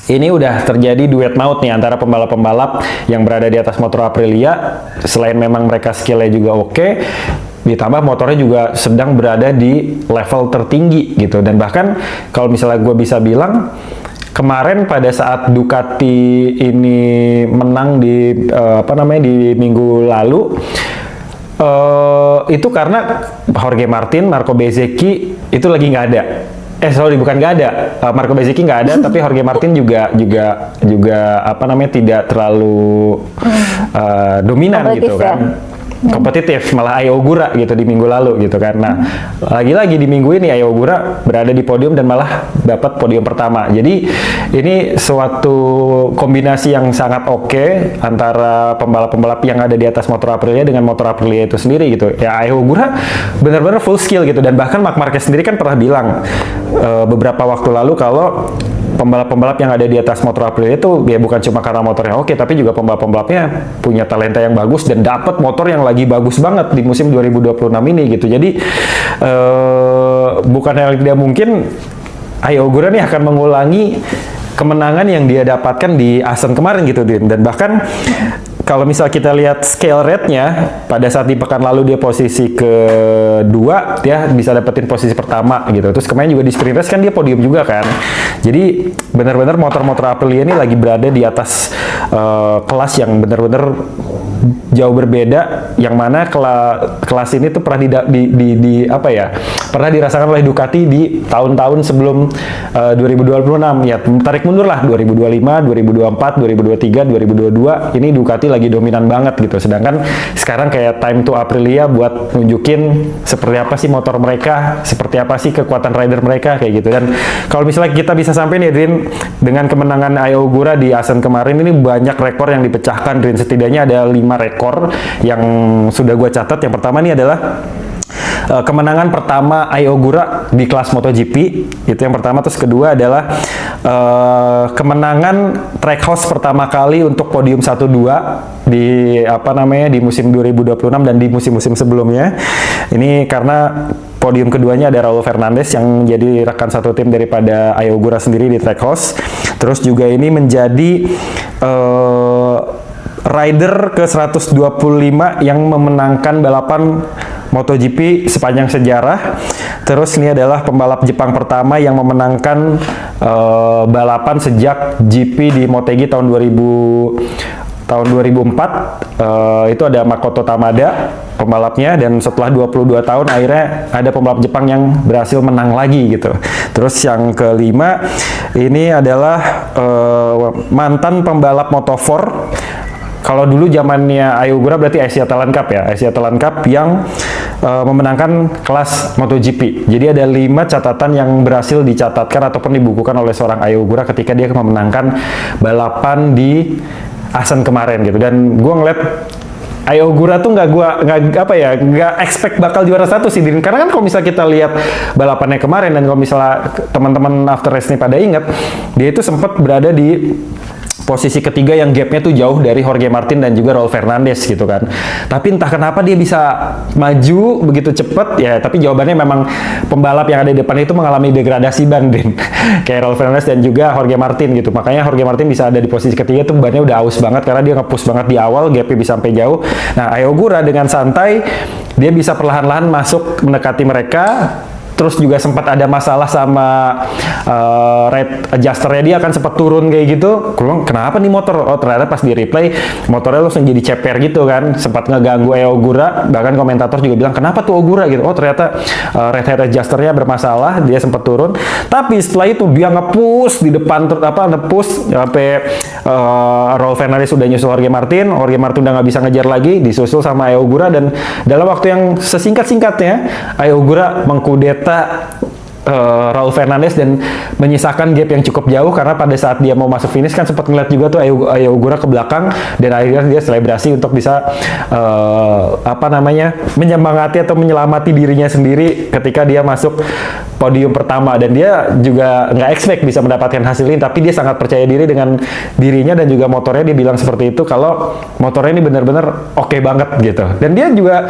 ini udah terjadi duet maut nih antara pembalap-pembalap yang berada di atas motor Aprilia. Selain memang mereka skillnya juga oke, ditambah motornya juga sedang berada di level tertinggi gitu. Dan bahkan kalau misalnya gue bisa bilang, kemarin pada saat Ducati ini menang di di minggu lalu, itu karena Jorge Martin, Marco Bezzecchi itu lagi nggak ada. Bukan nggak ada. Marco Bezzecchi nggak ada, tapi Jorge Martin juga tidak terlalu dominan gitu kan. Kompetitif, malah Ai Ogura gitu di minggu lalu gitu kan. Nah, lagi-lagi di minggu ini Ai Ogura berada di podium dan malah dapat podium pertama. Jadi ini suatu kombinasi yang sangat oke antara pembalap-pembalap yang ada di atas motor Aprilia dengan motor Aprilia itu sendiri gitu. Ya Ai Ogura benar-benar full skill gitu, dan bahkan Marc Marquez sendiri kan pernah bilang beberapa waktu lalu kalau pembalap-pembalap yang ada di atas motor Aprilia itu ya bukan cuma karena motornya oke, tapi juga pembalap-pembalapnya punya talenta yang bagus dan dapat motor yang lagi bagus banget di musim 2026 ini gitu. Jadi bukan hal yang tidak mungkin Ai Ogura nih akan mengulangi kemenangan yang dia dapatkan di Assen kemarin gitu, Din. Dan bahkan kalau misal kita lihat scale rate-nya, pada saat di pekan lalu dia posisi kedua, dia bisa dapetin posisi pertama gitu. Terus kemarin juga di sprint race kan dia podium juga kan. Jadi benar-benar motor-motor Aprilia ini lagi berada di atas kelas yang benar-benar jauh berbeda, yang mana kelas ini tuh pernah pernah dirasakan oleh Ducati di tahun-tahun sebelum 2026 ya, tarik mundur lah 2025, 2024, 2023, 2022 ini Ducati lagi dominan banget gitu. Sedangkan sekarang kayak time to Aprilia buat nunjukin seperti apa sih motor mereka, seperti apa sih kekuatan rider mereka kayak gitu. Dan kalau misalnya kita bisa sampai nih Drin, dengan kemenangan Ai Ogura di Assen kemarin ini banyak rekor yang dipecahkan Drin. Setidaknya ada 5 rekor yang sudah gue catat. Yang pertama ini adalah kemenangan pertama Ai Ogura di kelas MotoGP, itu yang pertama. Terus kedua adalah kemenangan Trackhouse pertama kali untuk podium 1-2 di di musim 2026 dan di musim-musim sebelumnya. Ini karena podium keduanya ada Raul Fernandez yang jadi rekan satu tim daripada Ai Ogura sendiri di Trackhouse. Terus juga ini menjadi rider ke 125 yang memenangkan balapan MotoGP sepanjang sejarah. Terus ini adalah pembalap Jepang pertama yang memenangkan balapan sejak GP di Motegi tahun 2004. Itu ada Makoto Tamada pembalapnya, dan setelah 22 tahun akhirnya ada pembalap Jepang yang berhasil menang lagi gitu. Terus yang kelima ini adalah mantan pembalap Moto4. Kalau dulu zamannya Ai Ogura berarti Asia Talent Cup ya, Asia Talent Cup yang memenangkan kelas MotoGP. Jadi ada 5 catatan yang berhasil dicatatkan ataupun dibukukan oleh seorang Ai Ogura ketika dia memenangkan balapan di Assen kemarin gitu. Dan gue ngeliat Ai Ogura tuh nggak expect bakal juara satu sih, Din. Karena kan kalau misalnya kita lihat balapannya kemarin, dan kalau misalnya teman-teman after race nih pada ingat, dia itu sempat berada di posisi ketiga yang gapnya tuh jauh dari Jorge Martin dan juga Raul Fernandez gitu kan. Tapi entah kenapa dia bisa maju begitu cepat ya, tapi jawabannya memang pembalap yang ada di depan itu mengalami degradasi ban, Din. Kayak Raul Fernandez dan juga Jorge Martin gitu. Makanya Jorge Martin bisa ada di posisi ketiga tuh bannya udah aus banget karena dia nge-push banget di awal, gapnya bisa sampai jauh. Nah, Ai Ogura dengan santai dia bisa perlahan-lahan masuk mendekati mereka. Terus juga sempat ada masalah sama rate adjusternya, dia akan sempat turun kayak gitu. Gue bilang, kenapa nih motor? Oh, ternyata pas di replay motornya langsung jadi ceper gitu kan, sempat ngeganggu Ai Ogura. Bahkan komentator juga bilang, kenapa tuh Ogura gitu? Oh, ternyata rate adjusternya bermasalah, dia sempat turun. Tapi setelah itu dia nge-push di depan, nge-push sampai Raul Fernandez sudah nyusul Jorge Martin udah nggak bisa ngejar lagi, disusul sama Ai Ogura, dan dalam waktu yang sesingkat-singkatnya Ai Ogura mengkudeta Raul Fernandez dan menyisakan gap yang cukup jauh, karena pada saat dia mau masuk finish kan sempat ngeliat juga tuh Ai Ogura ke belakang, dan akhirnya dia selebrasi untuk bisa menyemangati atau menyelamati dirinya sendiri ketika dia masuk podium pertama. Dan dia juga nggak expect bisa mendapatkan hasil ini, tapi dia sangat percaya diri dengan dirinya dan juga motornya. Dia bilang seperti itu, kalau motornya ini benar-benar oke banget gitu. Dan dia juga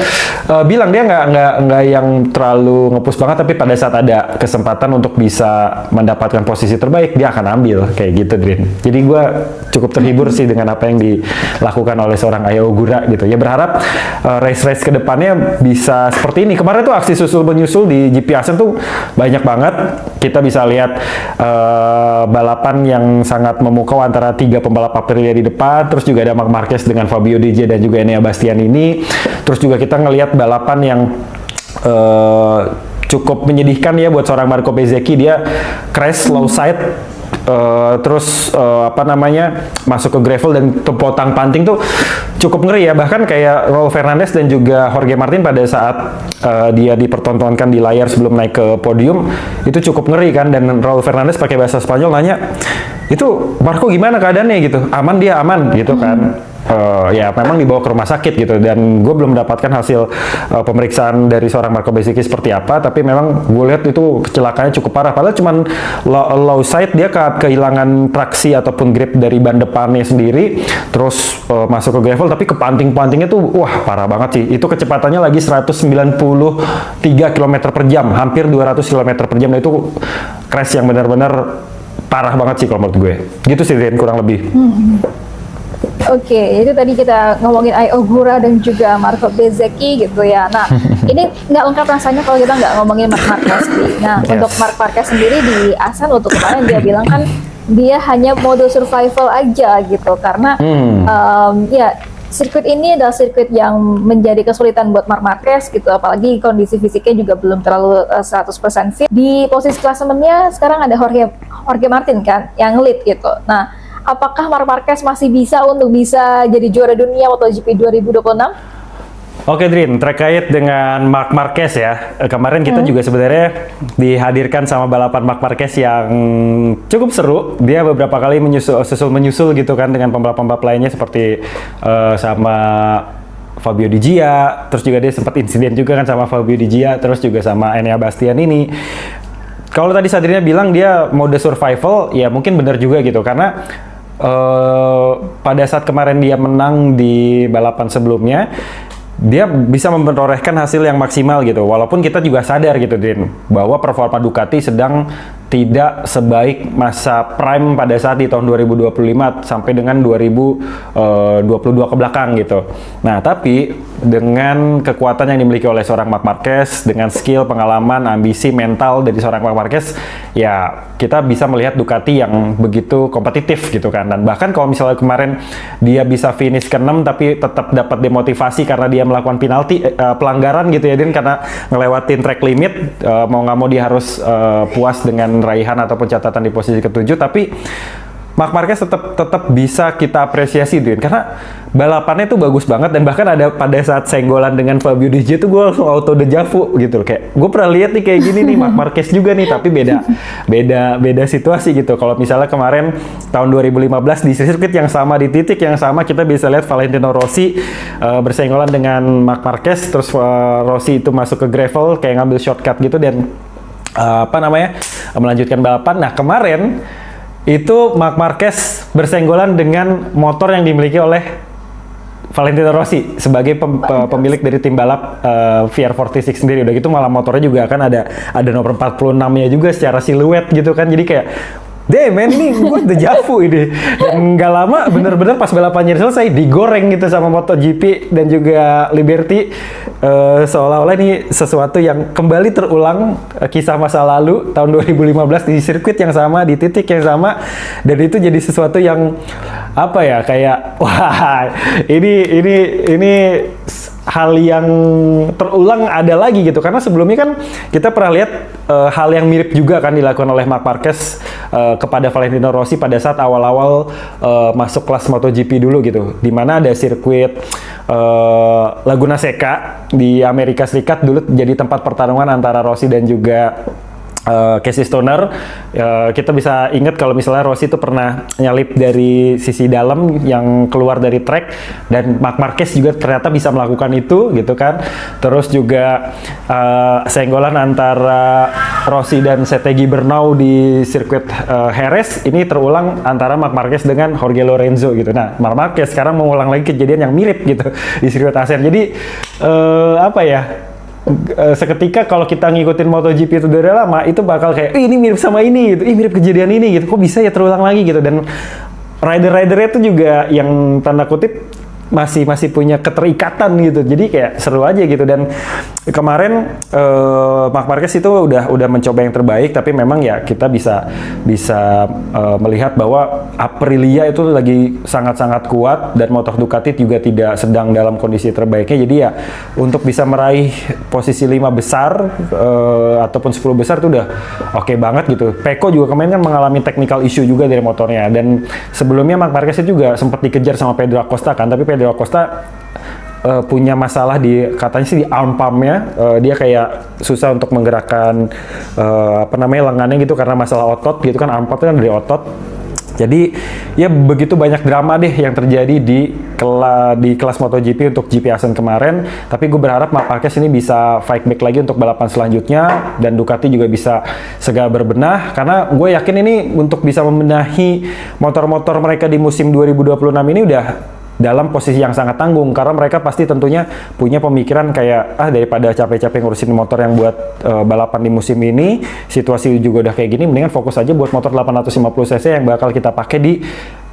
bilang dia nggak yang terlalu nge-push banget, tapi pada saat ada kesempatan untuk bisa mendapatkan posisi terbaik, dia akan ambil kayak gitu, Drin. Jadi gue cukup terhibur sih dengan apa yang dilakukan oleh seorang Ai Ogura gitu. Ya berharap race-race kedepannya bisa seperti ini. Kemarin tuh aksi susul menyusul di GP Assen tuh banyak banget. Kita bisa lihat balapan yang sangat memukau antara 3 pembalap Aprilia di depan. Terus juga ada Marc Marquez dengan Fabio DJ dan juga Enea Bastianini. Terus juga kita ngelihat balapan yang cukup menyedihkan ya buat seorang Marco Bezzecchi. Dia crash low side, masuk ke gravel dan potang panting tuh cukup ngeri ya. Bahkan kayak Raul Fernandez dan juga Jorge Martin pada saat dia dipertontonkan di layar sebelum naik ke podium itu cukup ngeri kan. Dan Raul Fernandez pakai bahasa Spanyol nanya, itu Marco gimana keadaannya gitu, aman dia aman gitu kan. Ya memang dibawa ke rumah sakit gitu, dan gue belum mendapatkan hasil pemeriksaan dari seorang Marco Bezzecchi seperti apa, tapi memang gue lihat itu kecelakaannya cukup parah. Padahal cuman low side, dia kehilangan traksi ataupun grip dari ban depannya sendiri, terus masuk ke gravel, tapi kepanting-pantingnya tuh wah parah banget sih. Itu kecepatannya lagi 193 km per jam, hampir 200 km per jam. Nah, itu crash yang benar-benar parah banget sih kalau menurut gue. Gitu sih, Rin, kurang lebih. Oke, itu tadi kita ngomongin Ai Ogura dan juga Marco Bezzecchi gitu ya. Nah, ini nggak lengkap rasanya kalau kita nggak ngomongin Marc Marquez. Nah, untuk Marc Marquez sendiri di Assen untuk kemarin dia bilang kan dia hanya mode survival aja gitu, karena sirkuit ini adalah sirkuit yang menjadi kesulitan buat Marc Marquez gitu, apalagi kondisi fisiknya juga belum terlalu 100% fit. Di posisi klasemennya sekarang ada Jorge Martin kan yang lead gitu. Nah, apakah Marc Marquez masih bisa jadi juara dunia MotoGP 2026? Oke, Drin, terkait dengan Marc Marquez ya, kemarin kita juga sebenarnya dihadirkan sama balapan Marc Marquez yang cukup seru. Dia beberapa kali menyusul gitu kan dengan pembalap-pembalap lainnya seperti sama Fabio Di Gia, terus juga dia sempat insiden juga kan sama Fabio Di Gia, terus juga sama Enea Bastianini. Kalau tadi Sadrina bilang dia mode survival, ya mungkin benar juga gitu, karena pada saat kemarin dia menang di balapan sebelumnya, dia bisa memperolehkan hasil yang maksimal gitu. Walaupun kita juga sadar gitu, Din, bahwa performa Ducati sedang tidak sebaik masa prime pada saat di tahun 2025 sampai dengan 2022 ke belakang gitu. Nah, tapi dengan kekuatan yang dimiliki oleh seorang Marc Marquez, dengan skill, pengalaman, ambisi, mental dari seorang Marc Marquez, ya kita bisa melihat Ducati yang begitu kompetitif gitu kan. Dan bahkan kalau misalnya kemarin dia bisa finish ke-6 tapi tetap dapat demotivasi karena dia melakukan penalti, pelanggaran gitu ya Din, karena ngelewatin track limit, mau nggak mau dia harus puas dengan raihan ataupun catatan di posisi ke-7, tapi Marc Marquez tetap bisa kita apresiasi Din, karena balapannya tuh bagus banget. Dan bahkan ada pada saat senggolan dengan Fabio Di Gio tuh gue langsung auto dejavu gitu, kayak gue pernah lihat nih kayak gini nih Marc Marquez juga nih, tapi beda situasi gitu. Kalau misalnya kemarin tahun 2015 di sirkuit yang sama, di titik yang sama, kita bisa lihat Valentino Rossi bersenggolan dengan Marc Marquez, terus Rossi itu masuk ke gravel kayak ngambil shortcut gitu dan melanjutkan balapan. Nah, kemarin itu Marc Marquez bersenggolan dengan motor yang dimiliki oleh Valentino Rossi sebagai pemilik dari tim balap VR46 sendiri. Udah gitu malah motornya juga kan ada nomor 46-nya juga secara siluet gitu kan. Jadi kayak men, ini gue dejavu ini. Dan nggak lama bener-bener pas balapannya selesai digoreng gitu sama MotoGP dan juga Liberty, seolah-olah ini sesuatu yang kembali terulang, kisah masa lalu tahun 2015 di sirkuit yang sama, di titik yang sama, dan itu jadi sesuatu yang apa ya, kayak wah ini hal yang terulang ada lagi gitu, karena sebelumnya kan kita pernah lihat hal yang mirip juga kan dilakukan oleh Marc Marquez kepada Valentino Rossi pada saat awal-awal masuk kelas MotoGP dulu gitu, dimana ada sirkuit Laguna Seca di Amerika Serikat dulu jadi tempat pertarungan antara Rossi dan juga Casey Stoner. Kita bisa ingat kalau misalnya Rossi itu pernah nyalip dari sisi dalam yang keluar dari track, dan Marc Marquez juga ternyata bisa melakukan itu gitu kan. Terus juga senggolan antara Rossi dan Setegi Bernau di sirkuit Jerez ini terulang antara Marc Marquez dengan Jorge Lorenzo gitu. Nah, Marc Marquez sekarang mengulang lagi kejadian yang mirip gitu di sirkuit Assen. Jadi seketika kalau kita ngikutin MotoGP itu dari lama, itu bakal kayak ini mirip sama ini gitu, mirip kejadian ini gitu, kok bisa ya terulang lagi gitu. Dan rider-ridernya itu juga yang tanda kutip masih punya keterikatan gitu, jadi kayak seru aja gitu. Dan kemarin Marc Marquez itu udah mencoba yang terbaik, tapi memang ya kita bisa melihat bahwa Aprilia itu lagi sangat-sangat kuat dan motor Ducati juga tidak sedang dalam kondisi terbaiknya. Jadi ya untuk bisa meraih posisi 5 besar ataupun 10 besar itu udah oke banget gitu. Pecco juga kemarin kan mengalami technical issue juga dari motornya, dan sebelumnya Marc Marquez itu juga sempat dikejar sama Pedro Acosta kan, tapi Pedro Acosta punya masalah katanya sih di arm pump-nya, dia kayak susah untuk menggerakkan lengannya gitu karena masalah otot gitu kan, arm pump kan dari otot. Jadi ya begitu banyak drama deh yang terjadi di kelas MotoGP untuk GP Assen kemarin. Tapi gue berharap Marc Marquez ini bisa fight back lagi untuk balapan selanjutnya, dan Ducati juga bisa segera berbenah, karena gue yakin ini untuk bisa membenahi motor-motor mereka di musim 2026 ini udah dalam posisi yang sangat tanggung, karena mereka pasti tentunya punya pemikiran kayak daripada capek-capek ngurusin motor yang buat balapan di musim ini, situasi juga udah kayak gini, mendingan fokus aja buat motor 850cc yang bakal kita pakai di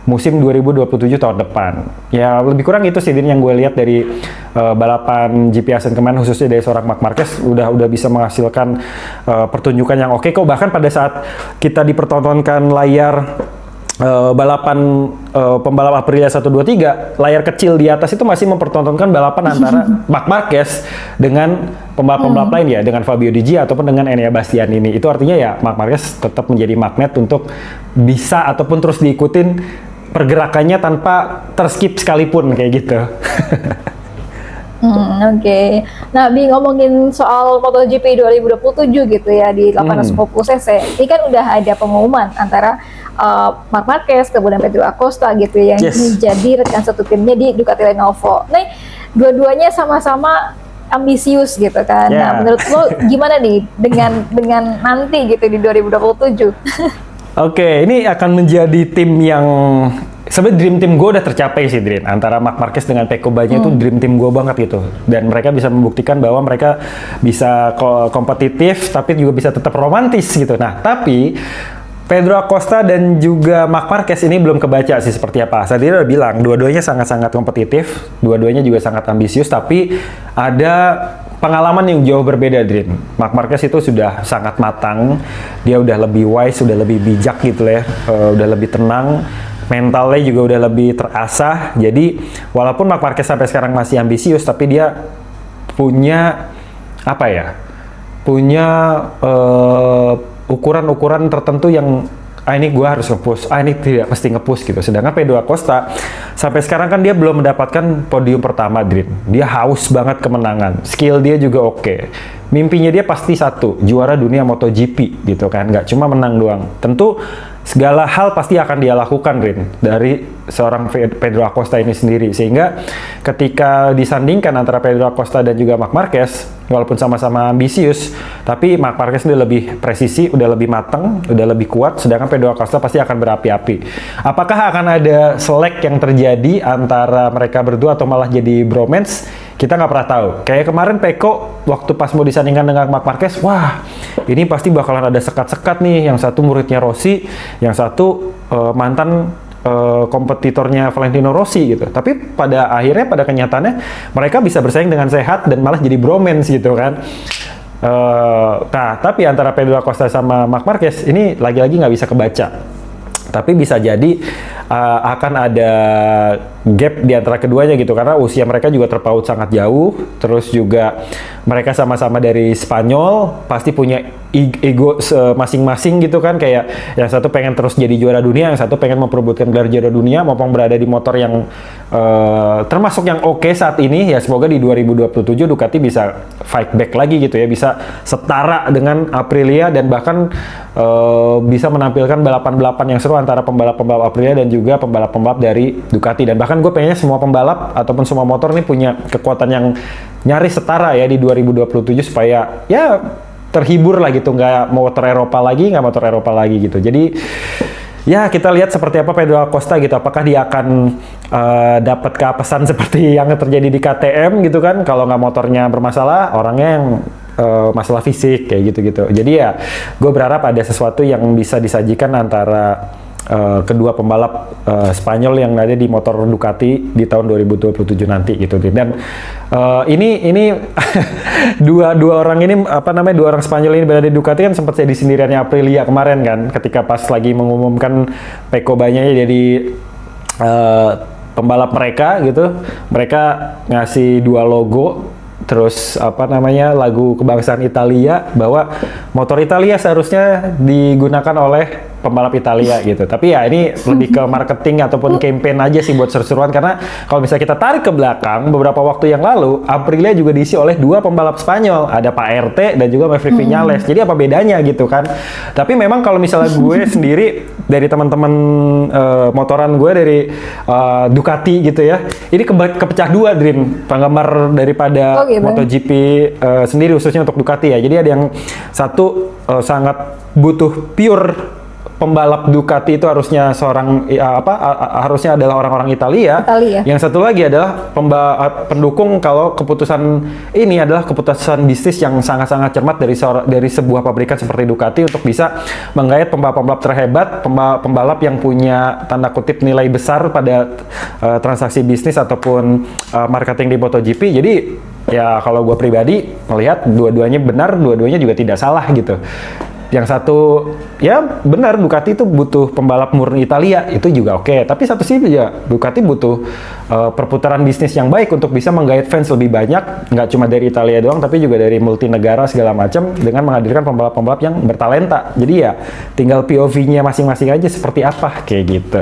musim 2027 tahun depan. Ya lebih kurang itu sih yang gue lihat dari balapan GP Assen kemarin, khususnya dari seorang Marc Marquez udah bisa menghasilkan pertunjukan yang oke kok. Bahkan pada saat kita dipertontonkan layar balapan pembalap Aprilia 123, layar kecil di atas itu masih mempertontonkan balapan antara Marc Marquez dengan pembalap-pembalap lain ya, dengan Fabio Di Gio ataupun dengan Enea Bastianini. Itu artinya ya Marc Marquez tetap menjadi magnet untuk bisa ataupun terus diikutin pergerakannya tanpa terskip sekalipun kayak gitu. Oke. Nah, ngomongin soal MotoGP 2027 gitu ya di 850cc. Ini kan udah ada pengumuman antara Marc Marquez kemudian Pedro Acosta gitu yang menjadi rekan satu timnya di Ducati Lenovo. Nah, dua-duanya sama-sama ambisius gitu kan. Nah, menurut lo gimana nih dengan nanti gitu di 2027? Oke, ini akan menjadi tim yang sebenarnya dream team gue udah tercapai sih, Drin. Antara Marc Marquez dengan Pecco Bagnaia itu dream team gue banget gitu. Dan mereka bisa membuktikan bahwa mereka bisa kompetitif, tapi juga bisa tetap romantis gitu. Nah, tapi Pedro Acosta dan juga Marc Marquez ini belum kebaca sih seperti apa. Saya udah bilang, dua-duanya sangat-sangat kompetitif, dua-duanya juga sangat ambisius, tapi ada pengalaman yang jauh berbeda, Drin. Marc Marquez itu sudah sangat matang, dia udah lebih wise, udah lebih bijak gitu ya, udah lebih tenang, mentalnya juga udah lebih terasah. Jadi walaupun Marc Marquez sampai sekarang masih ambisius, tapi dia punya apa ya? Punya ukuran-ukuran tertentu yang ini gue harus nge-push, ini tidak mesti nge-push gitu. Sedangkan Pedro Acosta sampai sekarang kan dia belum mendapatkan podium pertama, Drin. Dia haus banget kemenangan, skill dia juga oke. Mimpinya dia pasti satu, juara dunia MotoGP gitu kan, nggak cuma menang doang. Tentu segala hal pasti akan dia lakukan, Rin, dari seorang Pedro Acosta ini sendiri. Sehingga ketika disandingkan antara Pedro Acosta dan juga Marc Marquez, walaupun sama-sama ambisius, tapi Marc Marquez udah lebih presisi, udah lebih matang, udah lebih kuat, sedangkan Pedro Acosta pasti akan berapi-api. Apakah akan ada selek yang terjadi antara mereka berdua atau malah jadi bromance? Kita nggak pernah tahu. Kayak kemarin Pecco waktu pas mau disandingkan dengan Marc Marquez, wah ini pasti bakalan ada sekat-sekat nih. Yang satu muridnya Rossi, yang satu mantan kompetitornya Valentino Rossi gitu. Tapi pada akhirnya, pada kenyataannya mereka bisa bersaing dengan sehat dan malah jadi bromance gitu kan. Nah, tapi antara Pedro Acosta sama Marc Marquez ini lagi-lagi nggak bisa kebaca. Tapi bisa jadi akan ada gap di antara keduanya gitu, karena usia mereka juga terpaut sangat jauh. Terus juga mereka sama-sama dari Spanyol, pasti punya ego masing-masing gitu kan. Kayak yang satu pengen terus jadi juara dunia, yang satu pengen memperebutkan gelar juara dunia, maupun berada di motor yang termasuk yang oke saat ini. Ya semoga di 2027 Ducati bisa fight back lagi gitu ya, bisa setara dengan Aprilia dan bahkan bisa menampilkan balapan-balapan yang seru antara pembalap-pembalap Aprilia dan juga pembalap-pembalap dari Ducati. Dan bahkan gue pengennya semua pembalap ataupun semua motor ini punya kekuatan yang nyaris setara ya di 2027 supaya ya terhibur lah gitu, nggak motor Eropa lagi, nggak motor Eropa lagi gitu. Jadi ya kita lihat seperti apa Pedro Acosta gitu, apakah dia akan dapat keapesan seperti yang terjadi di KTM gitu kan, kalau nggak motornya bermasalah, orangnya yang masalah fisik kayak gitu-gitu. Jadi ya gue berharap ada sesuatu yang bisa disajikan antara kedua pembalap Spanyol yang ada di motor Ducati di tahun 2027 nanti gitu. Dan ini dua orang ini dua orang Spanyol ini berada di Ducati kan sempat jadi sendiriannya Aprilia kemarin kan, ketika pas lagi mengumumkan Pecco Bagnaia jadi pembalap mereka gitu. Mereka ngasih dua logo, terus lagu kebangsaan Italia, bahwa motor Italia seharusnya digunakan oleh pembalap Italia gitu. Tapi ya ini lebih ke marketing ataupun campaign aja sih buat seru-seruan, karena kalau misalnya kita tarik ke belakang beberapa waktu yang lalu, Aprilia juga diisi oleh dua pembalap Spanyol, ada Pak RT dan juga Maverick Viñales. Jadi apa bedanya gitu kan? Tapi memang kalau misalnya gue sendiri dari teman-teman motoran gue dari Ducati gitu ya, ini kepecah dua, Drin, penggemar daripada MotoGP sendiri khususnya untuk Ducati ya. Jadi ada yang satu sangat butuh pure pembalap Ducati itu harusnya harusnya adalah orang-orang Italia. Yang satu lagi adalah pendukung kalau keputusan ini adalah keputusan bisnis yang sangat-sangat cermat dari sebuah pabrikan seperti Ducati untuk bisa menggait pembalap-pembalap terhebat, pembalap yang punya tanda kutip nilai besar pada transaksi bisnis ataupun marketing di MotoGP. Jadi ya kalau gue pribadi melihat dua-duanya benar, dua-duanya juga tidak salah gitu. Yang satu ya benar, Ducati itu butuh pembalap murni Italia, itu juga oke. Tapi satu sisi ya Ducati butuh perputaran bisnis yang baik untuk bisa menggait fans lebih banyak, nggak cuma dari Italia doang, tapi juga dari multinegara segala macam, dengan menghadirkan pembalap-pembalap yang bertalenta. Jadi ya tinggal POV-nya masing-masing aja seperti apa kayak gitu.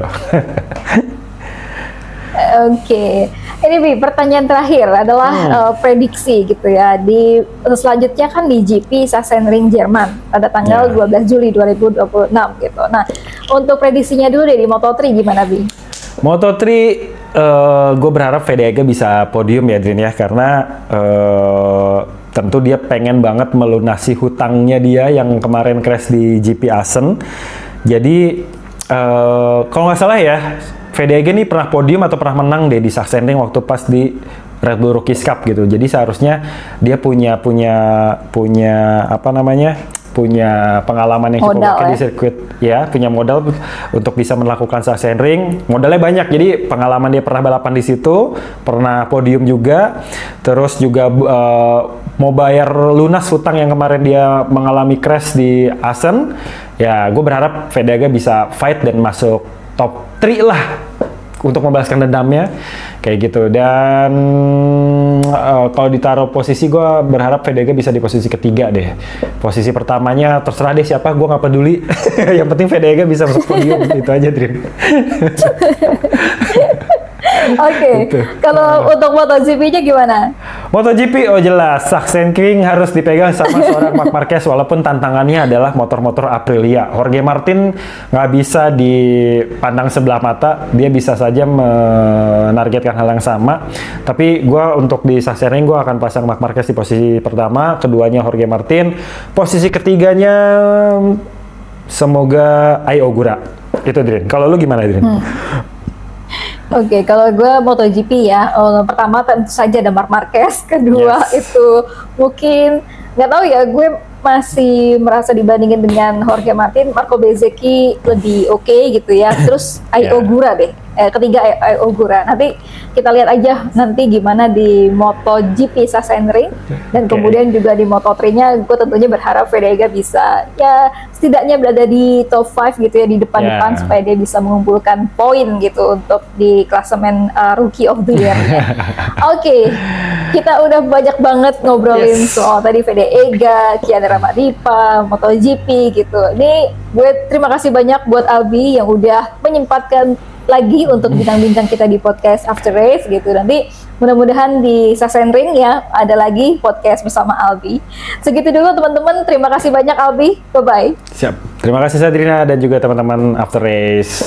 Oke. Ini Bi, pertanyaan terakhir adalah prediksi gitu ya. Di selanjutnya kan di GP Sachsenring Jerman pada tanggal 12 Juli 2026 gitu. Nah, untuk prediksinya dulu deh di Moto3 gimana Bi? Moto3 gue berharap Fedega bisa podium ya, Drin ya, karena tentu dia pengen banget melunasi hutangnya dia yang kemarin crash di GP Assen. Jadi kalau nggak salah ya, VDG nih pernah podium atau pernah menang deh di Sachsenring waktu pas di Red Bull Rookies Cup gitu. Jadi seharusnya dia punya apa namanya? Punya pengalaman yang cukup Modal, oke di sirkuit ya, punya modal untuk bisa melakukan Sachsenring. Modalnya banyak, jadi pengalaman dia pernah balapan di situ, pernah podium juga, terus juga mau bayar lunas hutang yang kemarin dia mengalami crash di Assen. Ya, gue berharap Fedaga bisa fight dan masuk top 3 lah untuk membalaskan dendamnya kayak gitu. Dan kalau ditaruh posisi, gue berharap Fedaga bisa di posisi ketiga deh. Posisi pertamanya terserah deh siapa, gue nggak peduli. Yang penting Fedaga bisa masuk podium. Itu aja, Drin. Oke, Gitu. kalau untuk MotoGP-nya gimana? MotoGP, oh jelas, Sachsenring harus dipegang sama seorang Marc Marquez, walaupun tantangannya adalah motor-motor Aprilia. Jorge Martin nggak bisa dipandang sebelah mata, dia bisa saja menargetkan hal yang sama. Tapi gue untuk di Sachsenring, gue akan pasang Marc Marquez di posisi pertama, keduanya Jorge Martin, posisi ketiganya semoga Ai Ogura. Itu, Drin. Kalau lu gimana, Drin? Oke, kalau gue MotoGP ya, pertama tentu saja ada Marc Marquez, kedua Yes. itu mungkin nggak tahu ya, gue masih merasa dibandingin dengan Jorge Martin, Marco Bezzecchi lebih oke gitu ya, terus Ai Yeah. Ogura deh, ketiga Ai Ogura. Nanti kita lihat aja nanti gimana di MotoGP Sachsenring, dan Oke. kemudian juga di Moto3-nya gue tentunya berharap Fedaga bisa ya setidaknya berada di top 5 gitu ya, di depan-depan Yeah. supaya dia bisa mengumpulkan poin gitu untuk di klasemen Rookie of the Year. Oke, kita udah banyak banget ngobrolin Yes. soal tadi Fedaga, Kian Ramadipa, MotoGP gitu. Ini gue terima kasih banyak buat Albi yang udah menyempatkan lagi untuk bincang-bincang kita di podcast After Race gitu. Nanti mudah-mudahan di Sachsenring ya ada lagi podcast bersama Albi. Segitu dulu teman-teman. Terima kasih banyak Albi. Bye-bye. Siap. Terima kasih Sadrina dan juga teman-teman After Race.